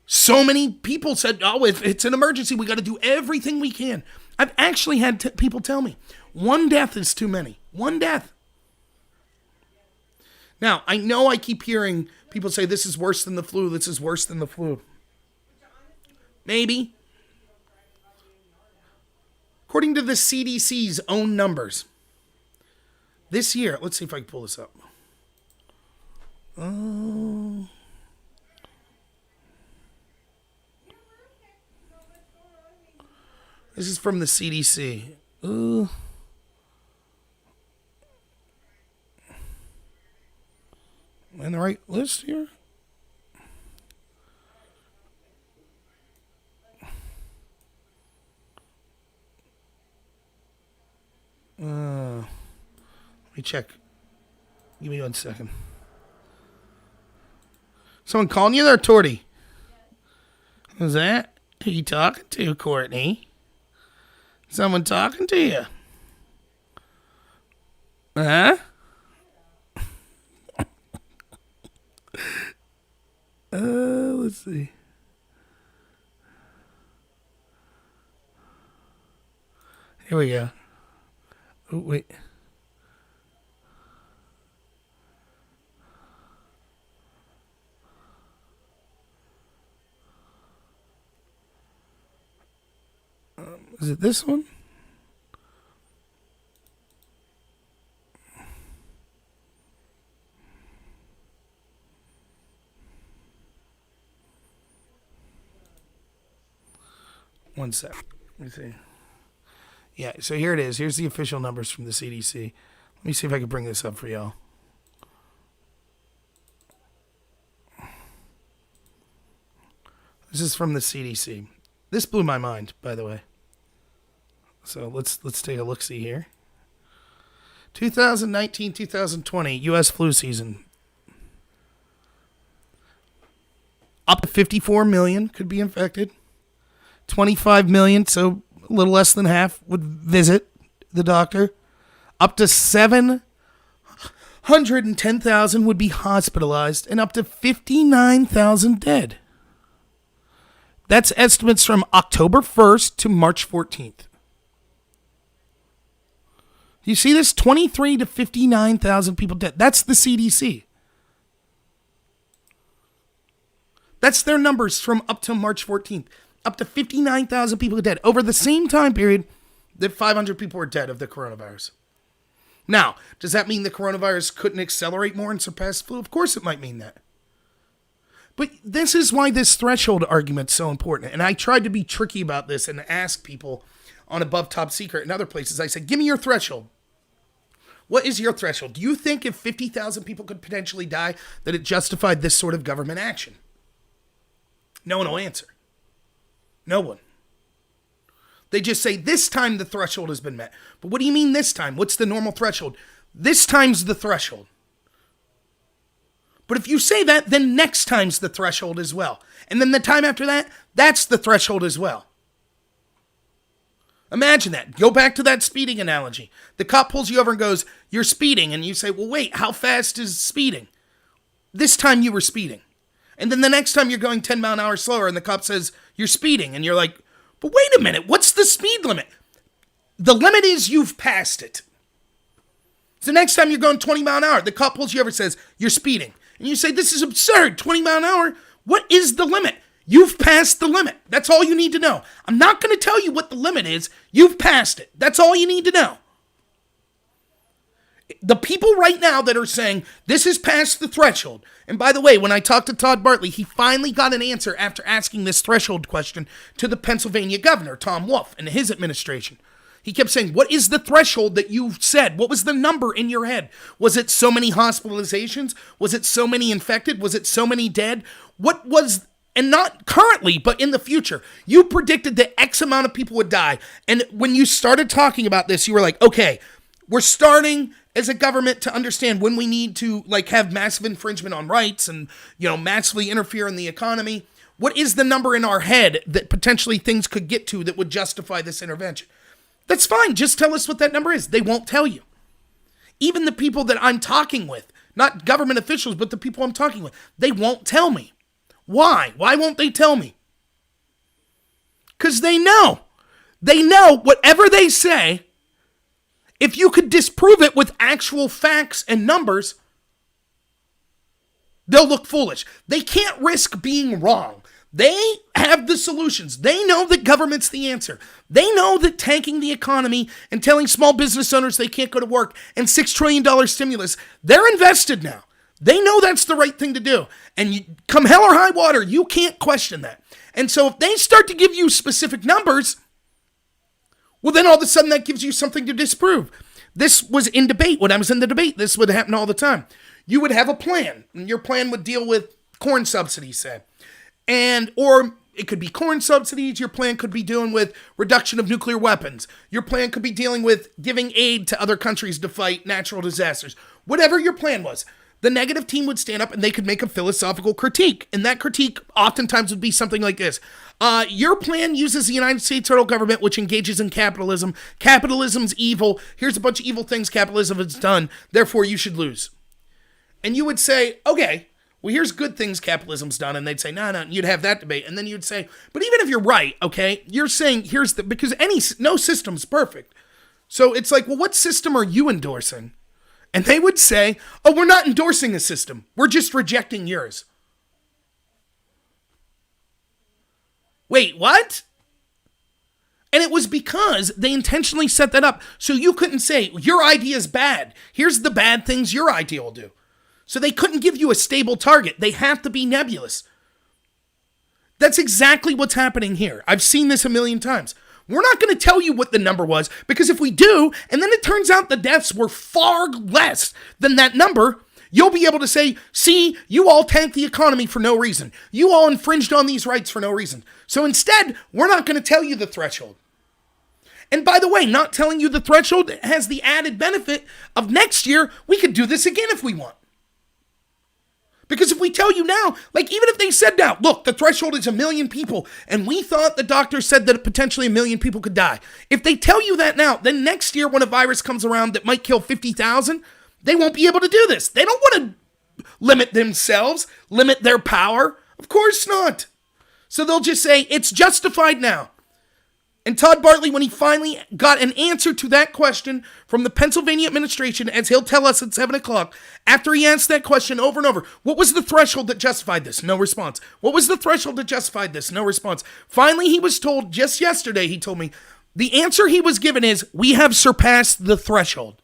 So many people said, oh, if it's an emergency, we got to do everything we can. I've actually had people tell me, one death is too many. One death. Now, I know I keep hearing people say this is worse than the flu. This is worse than the flu. Maybe. According to the CDC's own numbers, this year, let's see if I can pull this up. This is from the CDC. In the right list here? Let me check. Give me 1 second. Someone calling you there, Torty? Who's that? Who you talking to, Courtney? Someone talking to you? Huh? Let's see. Here we go. Oh, wait. Is it this one? One sec. Let me see. Yeah, so here it is. Here's the official numbers from the CDC. Let me see if I can bring this up for y'all. This is from the CDC. This blew my mind, by the way. So let's take a look-see here. 2019-2020 U.S. flu season. Up to 54 million could be infected. 25 million, so a little less than half, would visit the doctor. Up to 710,000 would be hospitalized, and up to 59,000 dead. That's estimates from October 1st to March 14th. You see this? 23 to 59,000 people dead. That's the CDC. That's their numbers from up to March 14th. Up to 59,000 people dead over the same time period that 500 people were dead of the coronavirus. Now, does that mean the coronavirus couldn't accelerate more and surpass flu? Of course it might mean that. But this is why this threshold argument is so important. And I tried to be tricky about this and ask people on Above Top Secret and other places. I said, give me your threshold. What is your threshold? Do you think if 50,000 people could potentially die that it justified this sort of government action? No one will answer. No one. They just say, this time the threshold has been met. But what do you mean this time? What's the normal threshold? This time's the threshold. But if you say that, then next time's the threshold as well. And then the time after that, that's the threshold as well. Imagine that. Go back to that speeding analogy. The cop pulls you over and goes, you're speeding. And you say, well, wait, how fast is speeding? This time you were speeding. And then the next time you're going 10 mile an hour slower and the cop says, you're speeding. And you're like, but wait a minute, what's the speed limit? The limit is you've passed it. So next time you're going 20 mile an hour, the cop pulls you over and says, you're speeding. And you say, this is absurd, 20 mile an hour. What is the limit? You've passed the limit. That's all you need to know. I'm not going to tell you what the limit is. You've passed it. That's all you need to know. The people right now that are saying this is past the threshold. And by the way, when I talked to Todd Bartlett, he finally got an answer after asking this threshold question to the Pennsylvania governor, Tom Wolf, and his administration. He kept saying, what is the threshold that you said? What was the number in your head? Was it so many hospitalizations? Was it so many infected? Was it so many dead? What was, and not currently, but in the future, you predicted that X amount of people would die. And when you started talking about this, you were like, okay, we're starting as a government to understand when we need to like have massive infringement on rights and, massively interfere in the economy. What is the number in our head that potentially things could get to that would justify this intervention? That's fine. Just tell us what that number is. They won't tell you. Even the people that I'm talking with, not government officials, but the people I'm talking with, they won't tell me. Why? Why won't they tell me? Because they know. They know whatever they say, if you could disprove it with actual facts and numbers, they'll look foolish. They can't risk being wrong. They have the solutions. They know that government's the answer. They know that tanking the economy and telling small business owners they can't go to work and $6 trillion stimulus, they're invested now. They know that's the right thing to do. And come hell or high water, you can't question that. And so if they start to give you specific numbers, well, then all of a sudden that gives you something to disprove. This was in debate. When I was in the debate, this would happen all the time. You would have a plan, and your plan would deal with corn subsidies, say. Or it could be corn subsidies. Your plan could be dealing with reduction of nuclear weapons. Your plan could be dealing with giving aid to other countries to fight natural disasters. Whatever your plan was, the negative team would stand up and they could make a philosophical critique. And that critique oftentimes would be something like this. Your plan uses the United States federal government, which engages in capitalism. Capitalism's evil. Here's a bunch of evil things capitalism has done. Therefore, you should lose. And you would say, okay, well, here's good things capitalism's done. And they'd say, no, you'd have that debate. And then you'd say, but even if you're right, okay, you're saying because no system's perfect. So it's like, well, what system are you endorsing? And they would say, oh, we're not endorsing a system. We're just rejecting yours. Wait, what? And it was because they intentionally set that up so you couldn't say, your idea is bad. Here's the bad things your idea will do. So they couldn't give you a stable target. They have to be nebulous. That's exactly what's happening here. I've seen this a million times. We're not going to tell you what the number was, because if we do, and then it turns out the deaths were far less than that number, you'll be able to say, see, you all tanked the economy for no reason. You all infringed on these rights for no reason. So instead, we're not going to tell you the threshold. And by the way, not telling you the threshold has the added benefit of next year, we could do this again if we want. Because if we tell you now, like even if they said now, look, the threshold is 1 million people, and we thought the doctor said that potentially 1 million people could die. If they tell you that now, then next year when a virus comes around that might kill 50,000, they won't be able to do this. They don't want to limit themselves, limit their power. Of course not. So they'll just say, it's justified now. And Todd Bartlett, when he finally got an answer to that question from the Pennsylvania administration, as he'll tell us at 7 o'clock, after he asked that question over and over, what was the threshold that justified this? No response. What was the threshold that justified this? No response. Finally, he was told just yesterday, he told me, the answer he was given is, we have surpassed the threshold.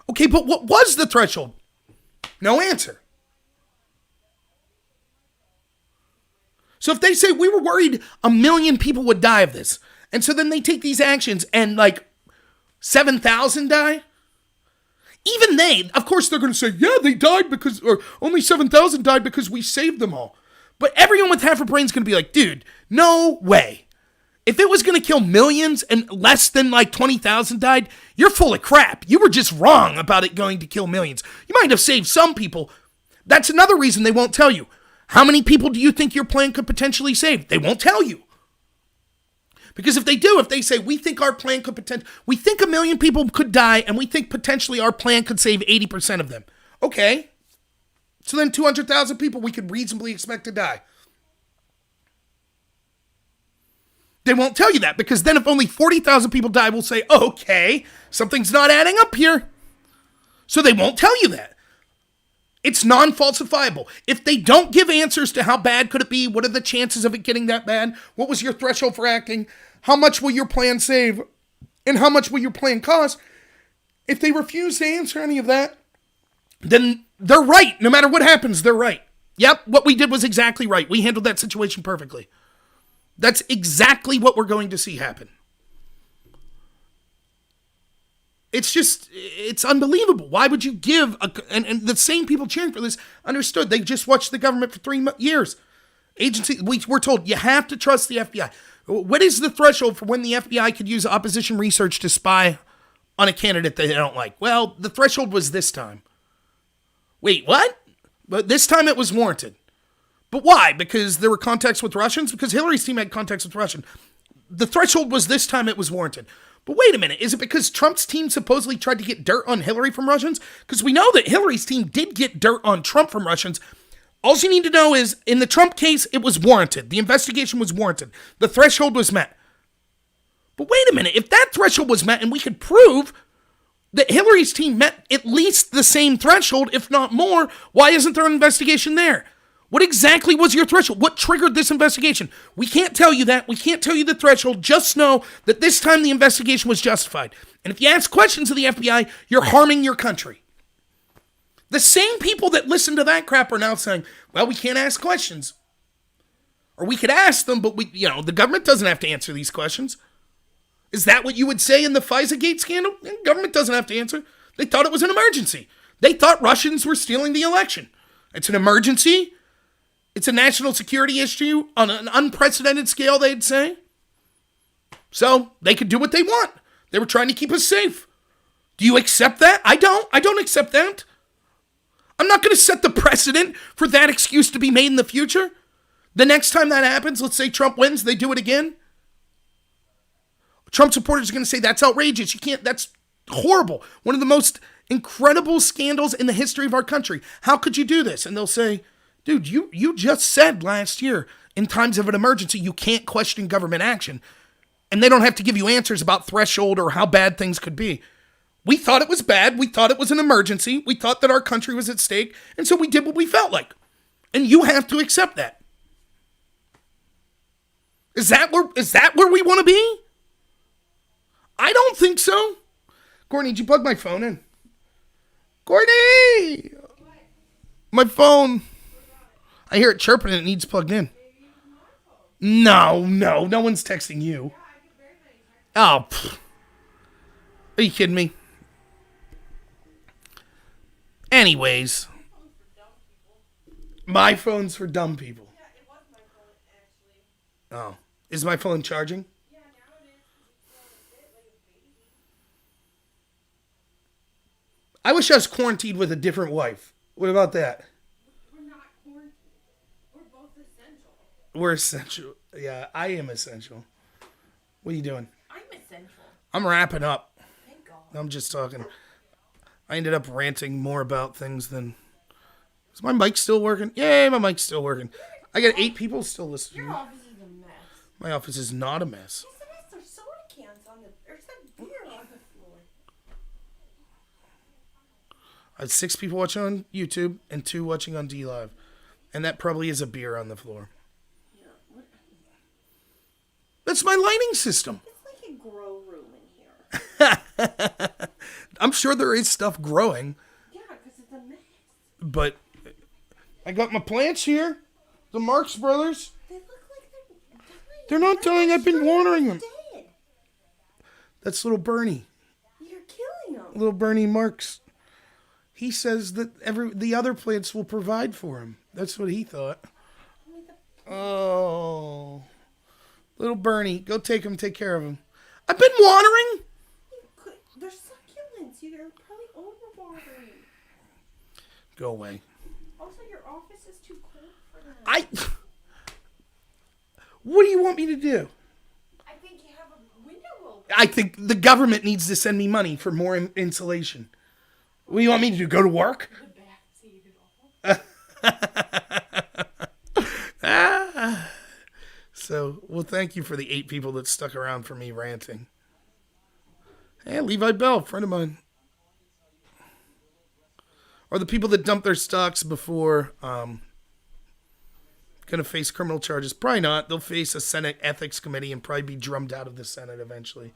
Okay, but what was the threshold? No answer. So if they say we were worried 1 million people would die of this, and so then they take these actions and like 7,000 die, even they, of course they're going to say, yeah, they died because, or only 7,000 died because we saved them all. But everyone with half a brain is going to be like, dude, no way. If it was going to kill millions and less than like 20,000 died, you're full of crap. You were just wrong about it going to kill millions. You might have saved some people. That's another reason they won't tell you. How many people do you think your plan could potentially save? They won't tell you. Because if they do, if they say, we think our plan could we think 1 million people could die, and we think potentially our plan could save 80% of them. Okay. So then 200,000 people we could reasonably expect to die. They won't tell you that, because then if only 40,000 people die, we'll say, okay, something's not adding up here. So they won't tell you that. It's non-falsifiable. If they don't give answers to how bad could it be, what are the chances of it getting that bad, what was your threshold for acting, how much will your plan save, and how much will your plan cost, if they refuse to answer any of that, then they're right. No matter what happens, they're right. Yep, what we did was exactly right. We handled that situation perfectly. That's exactly what we're going to see happen. It's unbelievable. Why would you give and the same people cheering for this understood. They just watched the government for 3 years. We're told you have to trust the FBI. What is the threshold for when the FBI could use opposition research to spy on a candidate that they don't like. Well, the threshold was this time. Wait, what? But this time it was warranted. But why? Because there were contacts with Russians? Because Hillary's team had contacts with Russians. The threshold was this time it was warranted. But wait a minute. Is it because Trump's team supposedly tried to get dirt on Hillary from Russians? Because we know that Hillary's team did get dirt on Trump from Russians. All you need to know is, in the Trump case, it was warranted. The investigation was warranted. The threshold was met. But wait a minute. If that threshold was met and we could prove that Hillary's team met at least the same threshold, if not more, why isn't there an investigation there? What exactly was your threshold? What triggered this investigation? We can't tell you that. We can't tell you the threshold. Just know that this time the investigation was justified. And if you ask questions of the FBI, you're harming your country. The same people that listen to that crap are now saying, well, we can't ask questions. Or we could ask them, but the government doesn't have to answer these questions. Is that what you would say in the FISA-Gate scandal? The government doesn't have to answer. They thought it was an emergency. They thought Russians were stealing the election. It's an emergency. It's a national security issue on an unprecedented scale, they'd say. So they could do what they want. They were trying to keep us safe. Do you accept that? I don't. I don't accept that. I'm not going to set the precedent for that excuse to be made in the future. The next time that happens, let's say Trump wins, they do it again. Trump supporters are going to say, that's outrageous. You can't, that's horrible. One of the most incredible scandals in the history of our country. How could you do this? And they'll say, dude, you just said last year, in times of an emergency, you can't question government action. And they don't have to give you answers about threshold or how bad things could be. We thought it was bad. We thought it was an emergency. We thought that our country was at stake. And so we did what we felt like. And you have to accept that. Is that where we want to be? I don't think so. Courtney, did you plug my phone in? Courtney! My phone. I hear it chirping and it needs plugged in. No one's texting you. Oh, are you kidding me? Anyways, my phone's for dumb people. Oh, is my phone charging? I wish I was quarantined with a different wife. What about that? We're not quarantined. We're both essential. We're essential. Yeah, I am essential. What are you doing? I'm essential. I'm wrapping up. Thank God. I'm just talking. I ended up ranting more about things than... Is my mic still working? Yay, my mic's still working. I got 8 people still listening. Your office is a mess. My office is not a mess. Yes, it is. There's soda cans on the... There's some beer on the floor. I have 6 people watching on YouTube and 2 watching on DLive. And that probably is a beer on the floor. Yeah. What? That's my lighting system. It's like a grow room in here. I'm sure there is stuff growing. Yeah, because it's a mess. But I got my plants here. The Marx Brothers. They look like they're dying. They're not dying. I've been watering them. Dead. That's little Bernie. You're killing them. Little Bernie Marx. He says that the other plants will provide for him. That's what he thought. Oh. Little Bernie. Go take him. Take care of him. I've been watering. They're succulents. You're probably overwatering. Go away. Also, your office is too cold for them. What do you want me to do? I think you have a window open. I think the government needs to send me money for more insulation. What do you want me to do? Go to work? The backseat at all. So, well, thank you for the 8 people that stuck around for me ranting. Hey, Levi Bell, friend of mine. Or the people that dumped their stocks before going to face criminal charges. Probably not. They'll face a Senate ethics committee and probably be drummed out of the Senate eventually.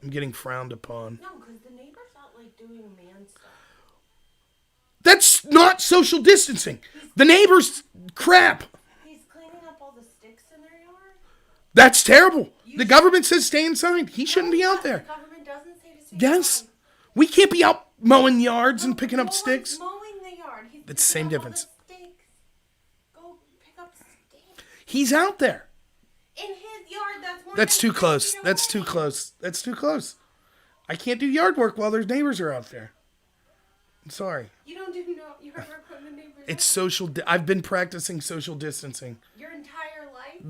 I'm getting frowned upon. No, because the neighbor's not like doing man stuff. That's not social distancing. The neighbor's crap. He's cleaning up all the sticks in their yard. That's terrible. The government says stay inside. He shouldn't be out there. The government doesn't say to stay Yes. inside. We can't be out mowing yards and picking up No one's sticks. mowing the yard. He's It's the picking same up all difference. the sticks. Go pick up sticks. He's out there. In his yard, that's more That's than too close. 50 That's too away. close. That's too close. I can't do yard work while their neighbors are out there. I'm sorry. You don't do yard work when the neighbors. It's social. I've been practicing social distancing. Your entire life.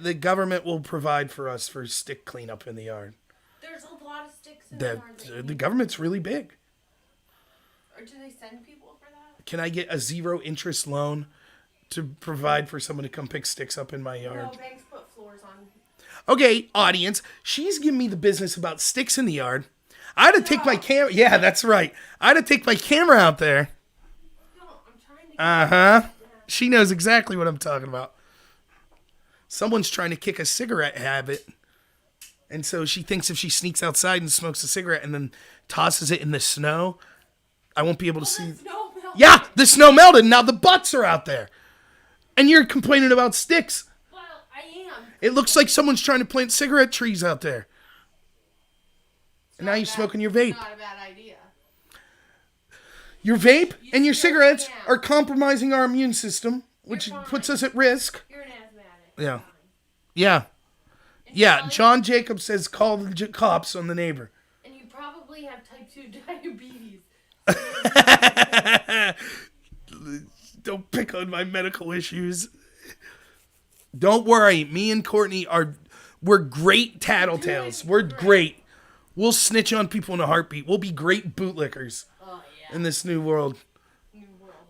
The government will provide for us for stick cleanup in the yard. There's a lot of sticks in the yard. The government's really big. Or do they send people for that? Can I get a 0 interest loan to provide for someone to come pick sticks up in my yard? No, banks put floors on. Okay, audience, she's giving me the business about sticks in the yard. I had to take my camera. Yeah, that's right. I had to take my camera out there. No, I'm trying to. She knows exactly what I'm talking about. Someone's trying to kick a cigarette habit. And so she thinks if she sneaks outside and smokes a cigarette and then tosses it in the snow, I won't be able to see. Snow melted. Yeah, the snow melted. Now the butts are out there. And you're complaining about sticks. Well, I am. It looks like someone's trying to plant cigarette trees out there. And now you're smoking your vape. Not a bad idea. Your vape and your still cigarettes can. are compromising our immune system, which You're puts fine. us at risk. You're an asthmatic. Yeah. Yeah. Yeah. John Jacob says call the cops on the neighbor. And you probably have type 2 diabetes. Don't pick on my medical issues. Don't worry. Me and Courtney we're great tattletales. We're great. We'll snitch on people in a heartbeat. We'll be great bootlickers Oh, yeah. in this new world.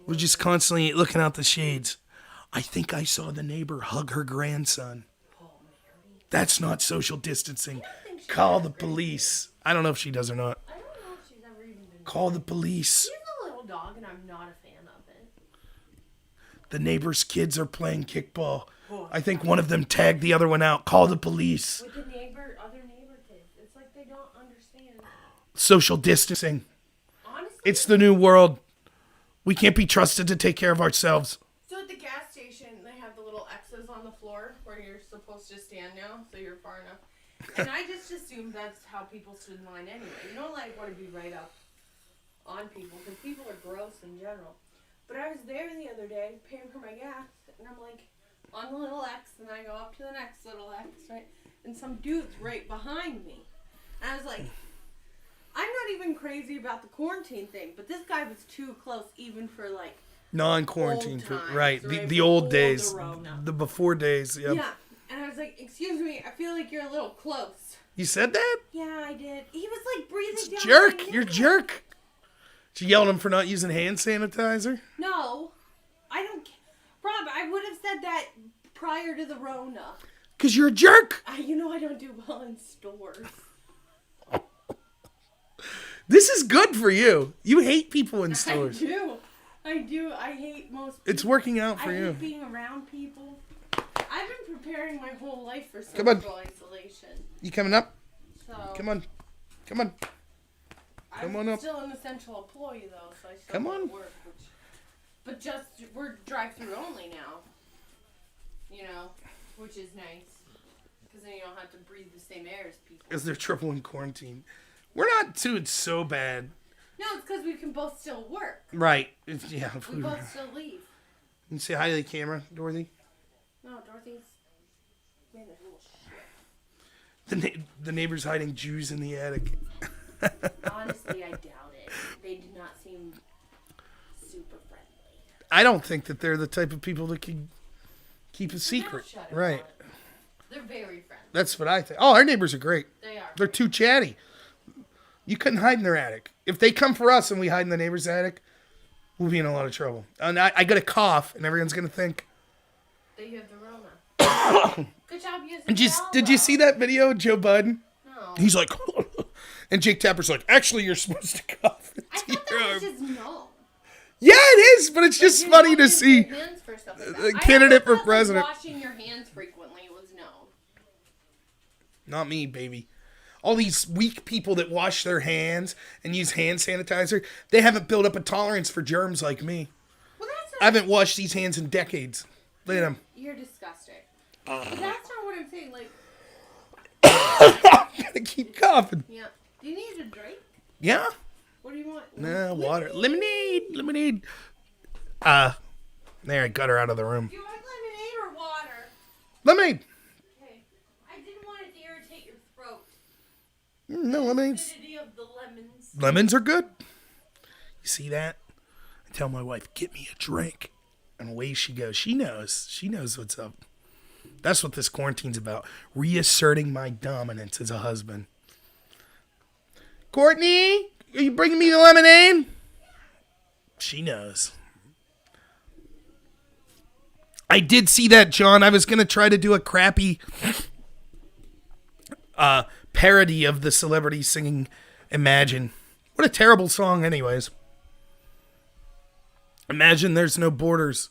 We're just constantly looking out the shades. I think I saw the neighbor hug her grandson. That's not social distancing. Call the police. I don't know if she does or not. I don't know if she's ever even been. Call the police. She's a little dog, and I'm not a fan of it. The neighbor's kids are playing kickball. I think one of them tagged the other one out. Call the police. With the other neighbor kids, it's like they don't understand. Social distancing. Honestly. It's the new world. We can't be trusted to take care of ourselves. So at the gas station, they have the little X's on the floor where you're supposed to stand now, so you're far enough. And I just assumed that's how people stood in line anyway. You don't want to be right up on people because people are gross in general. But I was there the other day paying for my gas, and I'm like on the little X, and I go up to the next little X, right? And some dude's right behind me. And I was like, I'm not even crazy about the quarantine thing, but this guy was too close even for like Non-quarantine. Old times, Right. right? The old Before days. the Rona. The before days. Yep. Yeah. And I was like, excuse me, I feel like you're a little close. You said that? Yeah, I did. He was like breathing down Jerk. my You're neck. jerk. Did you yell at him for not using hand sanitizer? No. I don't ca- Rob, I would have said that prior to the Rona. Because you're a jerk. I don't do well in stores. This is good for you. You hate people in stores. I do. I hate most people. It's working out for I you. hate being around people. I've been preparing my whole life for Come on. social isolation. You coming up? So Come on. Come on. Come on I'm up. still an essential employee though, so I still Come go on. to work. But we're drive-through only now. Which is nice. Because then you don't have to breathe the same air as people. Is there trouble in quarantine? We're not doing so bad. No, it's because we can both still work. Right. Yeah. We both still leave. You say hi to the camera, Dorothy? No, Dorothy's being a little shit. The neighbor's hiding Jews in the attic. Honestly, I doubt it. They do not seem super friendly. I don't think that they're the type of people that can keep a secret. Shut Right. up. They're very friendly. That's what I think. Oh, our neighbors are great. They are. They're too chatty. You couldn't hide in their attic. If they come for us and we hide in the neighbor's attic, we'll be in a lot of trouble. And I got a cough, and everyone's going to think. That you have the Rona. Good job using Did you see that video of Joe Budden? No. He's like, and Jake Tapper's like, actually, you're supposed to cough I into thought your that arm. was just known. Yeah, it is, but it's just You funny don't to use see your hands for stuff like a that. I candidate for always thought, president. Washing your hands frequently was known. Not me, baby. All these weak people that wash their hands and use hand sanitizer, they haven't built up a tolerance for germs like me. Well, that's I haven't washed these hands in decades. Look at them. You're disgusting. But that's not what I'm saying. Like, Gotta keep coughing. yeah. Do you need a drink? Yeah? What do you want? Nah, water. Lemonade. There, I got her out of the room. Do you want lemonade or water? Lemonade. Okay. I didn't want it to irritate your throat No lemonades. Acidity of the lemons. Lemons are good. You see that? I tell my wife, get me a drink. And away she goes. She knows. She knows what's up. That's what this quarantine's about. Reasserting my dominance as a husband. Courtney, are you bringing me the lemonade? She knows. I did see that, John. I was going to try to do a crappy parody of the celebrity singing Imagine. What a terrible song, anyways. Imagine there's no borders.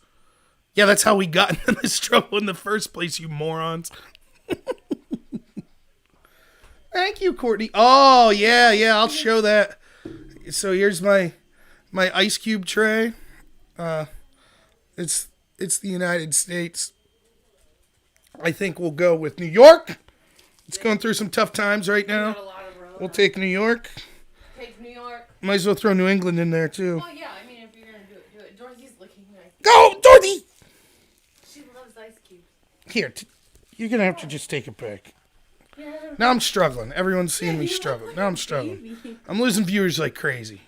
Yeah, that's how we got into this trouble in the first place, you morons. Thank you, Courtney. Oh, yeah, I'll show that. So here's my ice cube tray. It's the United States. I think we'll go with New York. It's going through some tough times right now. We'll take New York. Take New York. Might as well throw New England in there, too. Oh, yeah, I mean, if you're going to do it. Dorothy's looking nice. Go, Dorothy! She loves ice cubes. Here, you're going to have to just take it back. Yeah. Now I'm struggling. Everyone's seeing me struggle. Now I'm struggling. I'm losing viewers like crazy.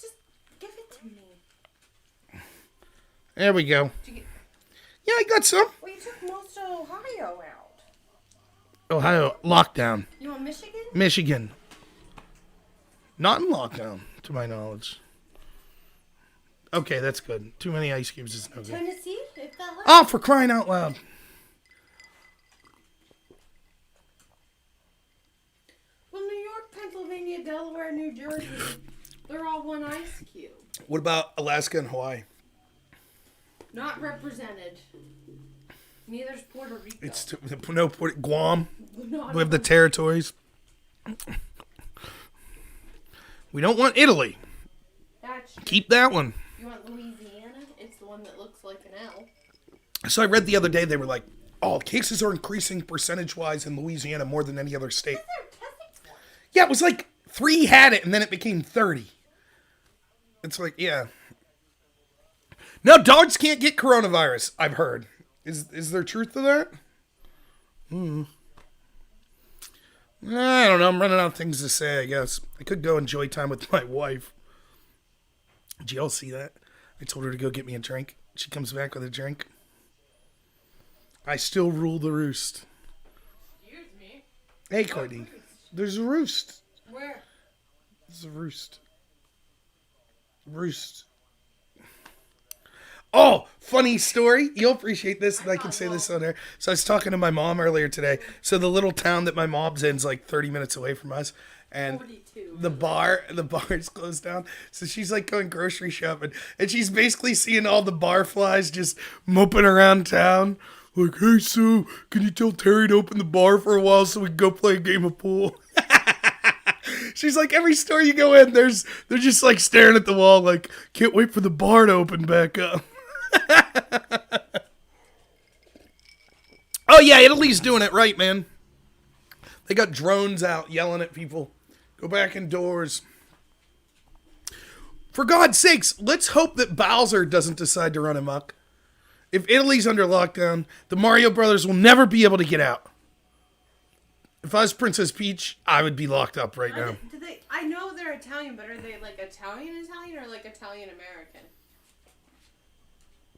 Just give it to me. There we go. Yeah, I got some. Well, you took most of Ohio out. Ohio, lockdown. You want Michigan? Michigan. Not in lockdown, to my knowledge. Okay, that's good. Too many ice cubes is no good. Tennessee? If that left. Oh, for crying out loud. Well, New York, Pennsylvania, Delaware, New Jersey, they're all one ice cube. What about Alaska and Hawaii? Not represented. Neither's Puerto Rico. It's no Guam. Not We have the territories. We don't want Italy. That's Keep that one. You want Louisiana? It's the one that looks like an L. So I read the other day, they were like, oh, cases are increasing percentage-wise in Louisiana more than any other state. Yeah, it was like 3 had it, and then it became 30. It's like, yeah. No, dogs can't get coronavirus, I've heard. Is there truth to that? I don't know. I'm running out of things to say, I guess. I could go enjoy time with my wife. Did you all see that? I told her to go get me a drink. She comes back with a drink. I still rule the roost. Excuse me. Hey, Courtney. There's a roost. Where? There's a roost. Roost. Oh, funny story. You'll appreciate this, and I can say this on there. So I was talking to my mom earlier today. So the little town that my mom's in is like 30 minutes away from us. And 42. the bar is closed down. So she's like going grocery shopping. And she's basically seeing all the bar flies just moping around town. Like, hey, Sue, can you tell Terry to open the bar for a while so we can go play a game of pool? She's like, every store you go in, they're just like staring at the wall like, can't wait for the bar to open back up. Oh, yeah, Italy's doing it right, man. They got drones out yelling at people. Go back indoors. For God's sakes, let's hope that Bowser doesn't decide to run amok. If Italy's under lockdown, the Mario Brothers will never be able to get out. If I was Princess Peach, I would be locked up right now. I know they're Italian, but are they like Italian or like Italian American?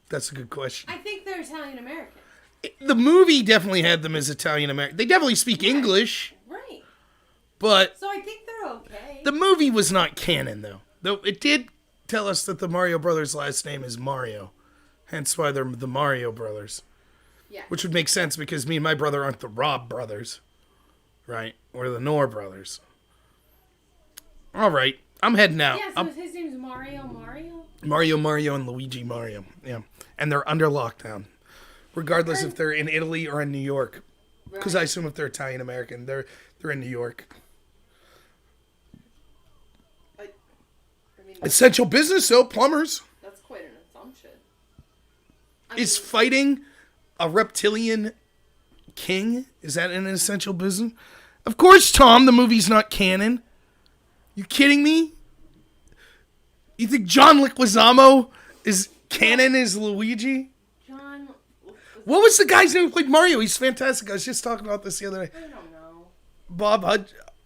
That's a good question. I think they're Italian American. The movie definitely had them as Italian American. They definitely speak English. Right. But so I think they're okay. The movie was not canon, though. Though it did tell us that the Mario Brothers' last name is Mario. Hence why they're the Mario Brothers. Yeah. Which would make sense because me and my brother aren't the Rob brothers. Right? Or the Knorr brothers. All right. I'm heading out. Yeah, so his name's Mario. Mario, and Luigi Mario. Yeah. And they're under lockdown. Regardless if they're in Italy or in New York. Because I assume if they're Italian American, they're in New York. I mean, Essential business, though, plumbers. That's quite an assumption. Is fighting a reptilian king, is that an essential business? Of course, Tom, the movie's not canon. You kidding me? You think John Leguizamo is canon as Luigi? What was the guy's name who played Mario? He's fantastic. I was just talking about this the other day. I don't know. Bob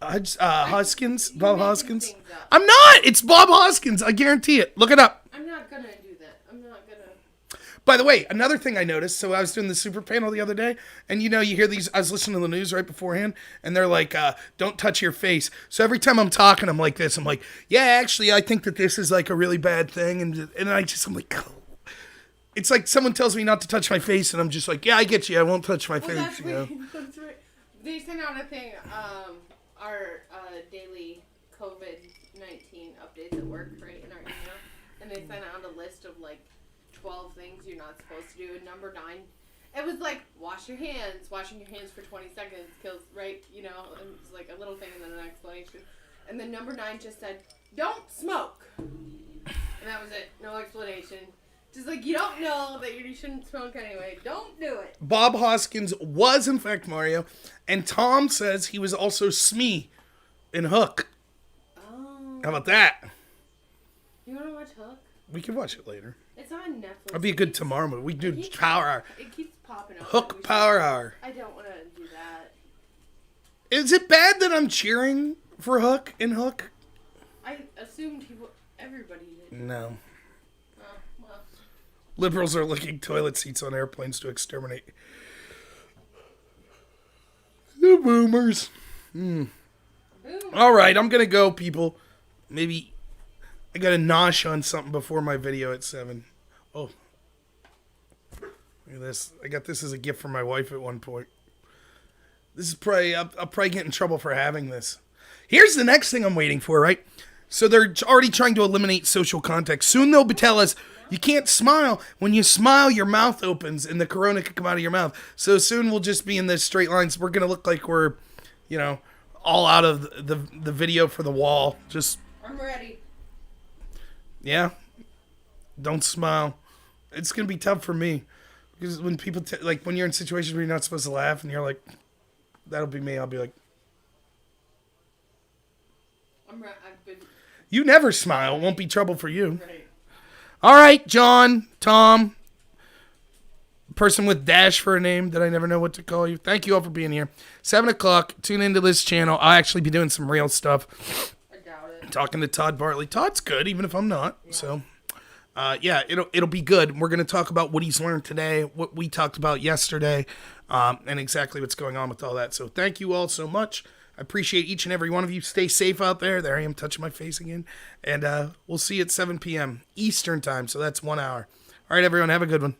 Hoskins, You're Bob making Hoskins. things up. I'm not. It's Bob Hoskins. I guarantee it. Look it up. I'm not gonna do that. I'm not gonna. By the way, another thing I noticed. So I was doing the super panel the other day, and you hear these. I was listening to the news right beforehand, and they're like, "Don't touch your face." So every time I'm talking, I'm like this. I'm like, "Yeah, actually, I think that this is like a really bad thing," and I'm like. Oh. It's like someone tells me not to touch my face, and I'm just like, yeah, I get you. I won't touch my face. That's right. That's right. They sent out a thing, our daily COVID-19 updates at work, right, in our email. And they sent out a list of, like, 12 things you're not supposed to do. And number 9, it was like, wash your hands. Washing your hands for 20 seconds kills, right, and it's like a little thing and then an explanation. And then number 9 just said, don't smoke. And that was it. No explanation. Just like, you don't know that you shouldn't smoke anyway. Don't do it. Bob Hoskins was, in fact, Mario. And Tom says he was also Smee in Hook. Oh. How about that? You want to watch Hook? We can watch it later. It's on Netflix. That'd be a good tomorrow movie. We can do Power Hour. It keeps popping up. Hook Power Hour. I don't want to do that. Is it bad that I'm cheering for Hook in Hook? I assumed everybody did. No. Oh, well. Liberals are licking toilet seats on airplanes to exterminate the boomers. Boom. All right, I'm going to go, people. Maybe I got to nosh on something before my video at 7. Oh. Look at this. I got this as a gift from my wife at one point. This is probably, I'll probably get in trouble for having this. Here's the next thing I'm waiting for, right? So they're already trying to eliminate social contact. Soon they'll tell us, you can't smile. When you smile, your mouth opens and the corona can come out of your mouth. So soon we'll just be in this straight lines. We're going to look like we're, all out of the video for the wall. Just, I'm ready. yeah. Don't smile. It's going to be tough for me. Because when people, when you're in situations where you're not supposed to laugh and you're like, that'll be me. I'll be like, I've been... You never smile. It won't be trouble for you. Right. All right, John, Tom, person with dash for a name that I never know what to call you. Thank you all for being here. 7 o'clock. Tune into this channel. I'll actually be doing some real stuff. I doubt it. Talking to Todd Bartlett. Todd's good, even if I'm not. Yeah. So, it'll be good. We're going to talk about what he's learned today, what we talked about yesterday, and exactly what's going on with all that. So thank you all so much. I appreciate each and every one of you. Stay safe out there. There I am touching my face again. And we'll see you at 7 p.m. Eastern time. So that's 1 hour. All right, everyone. Have a good one.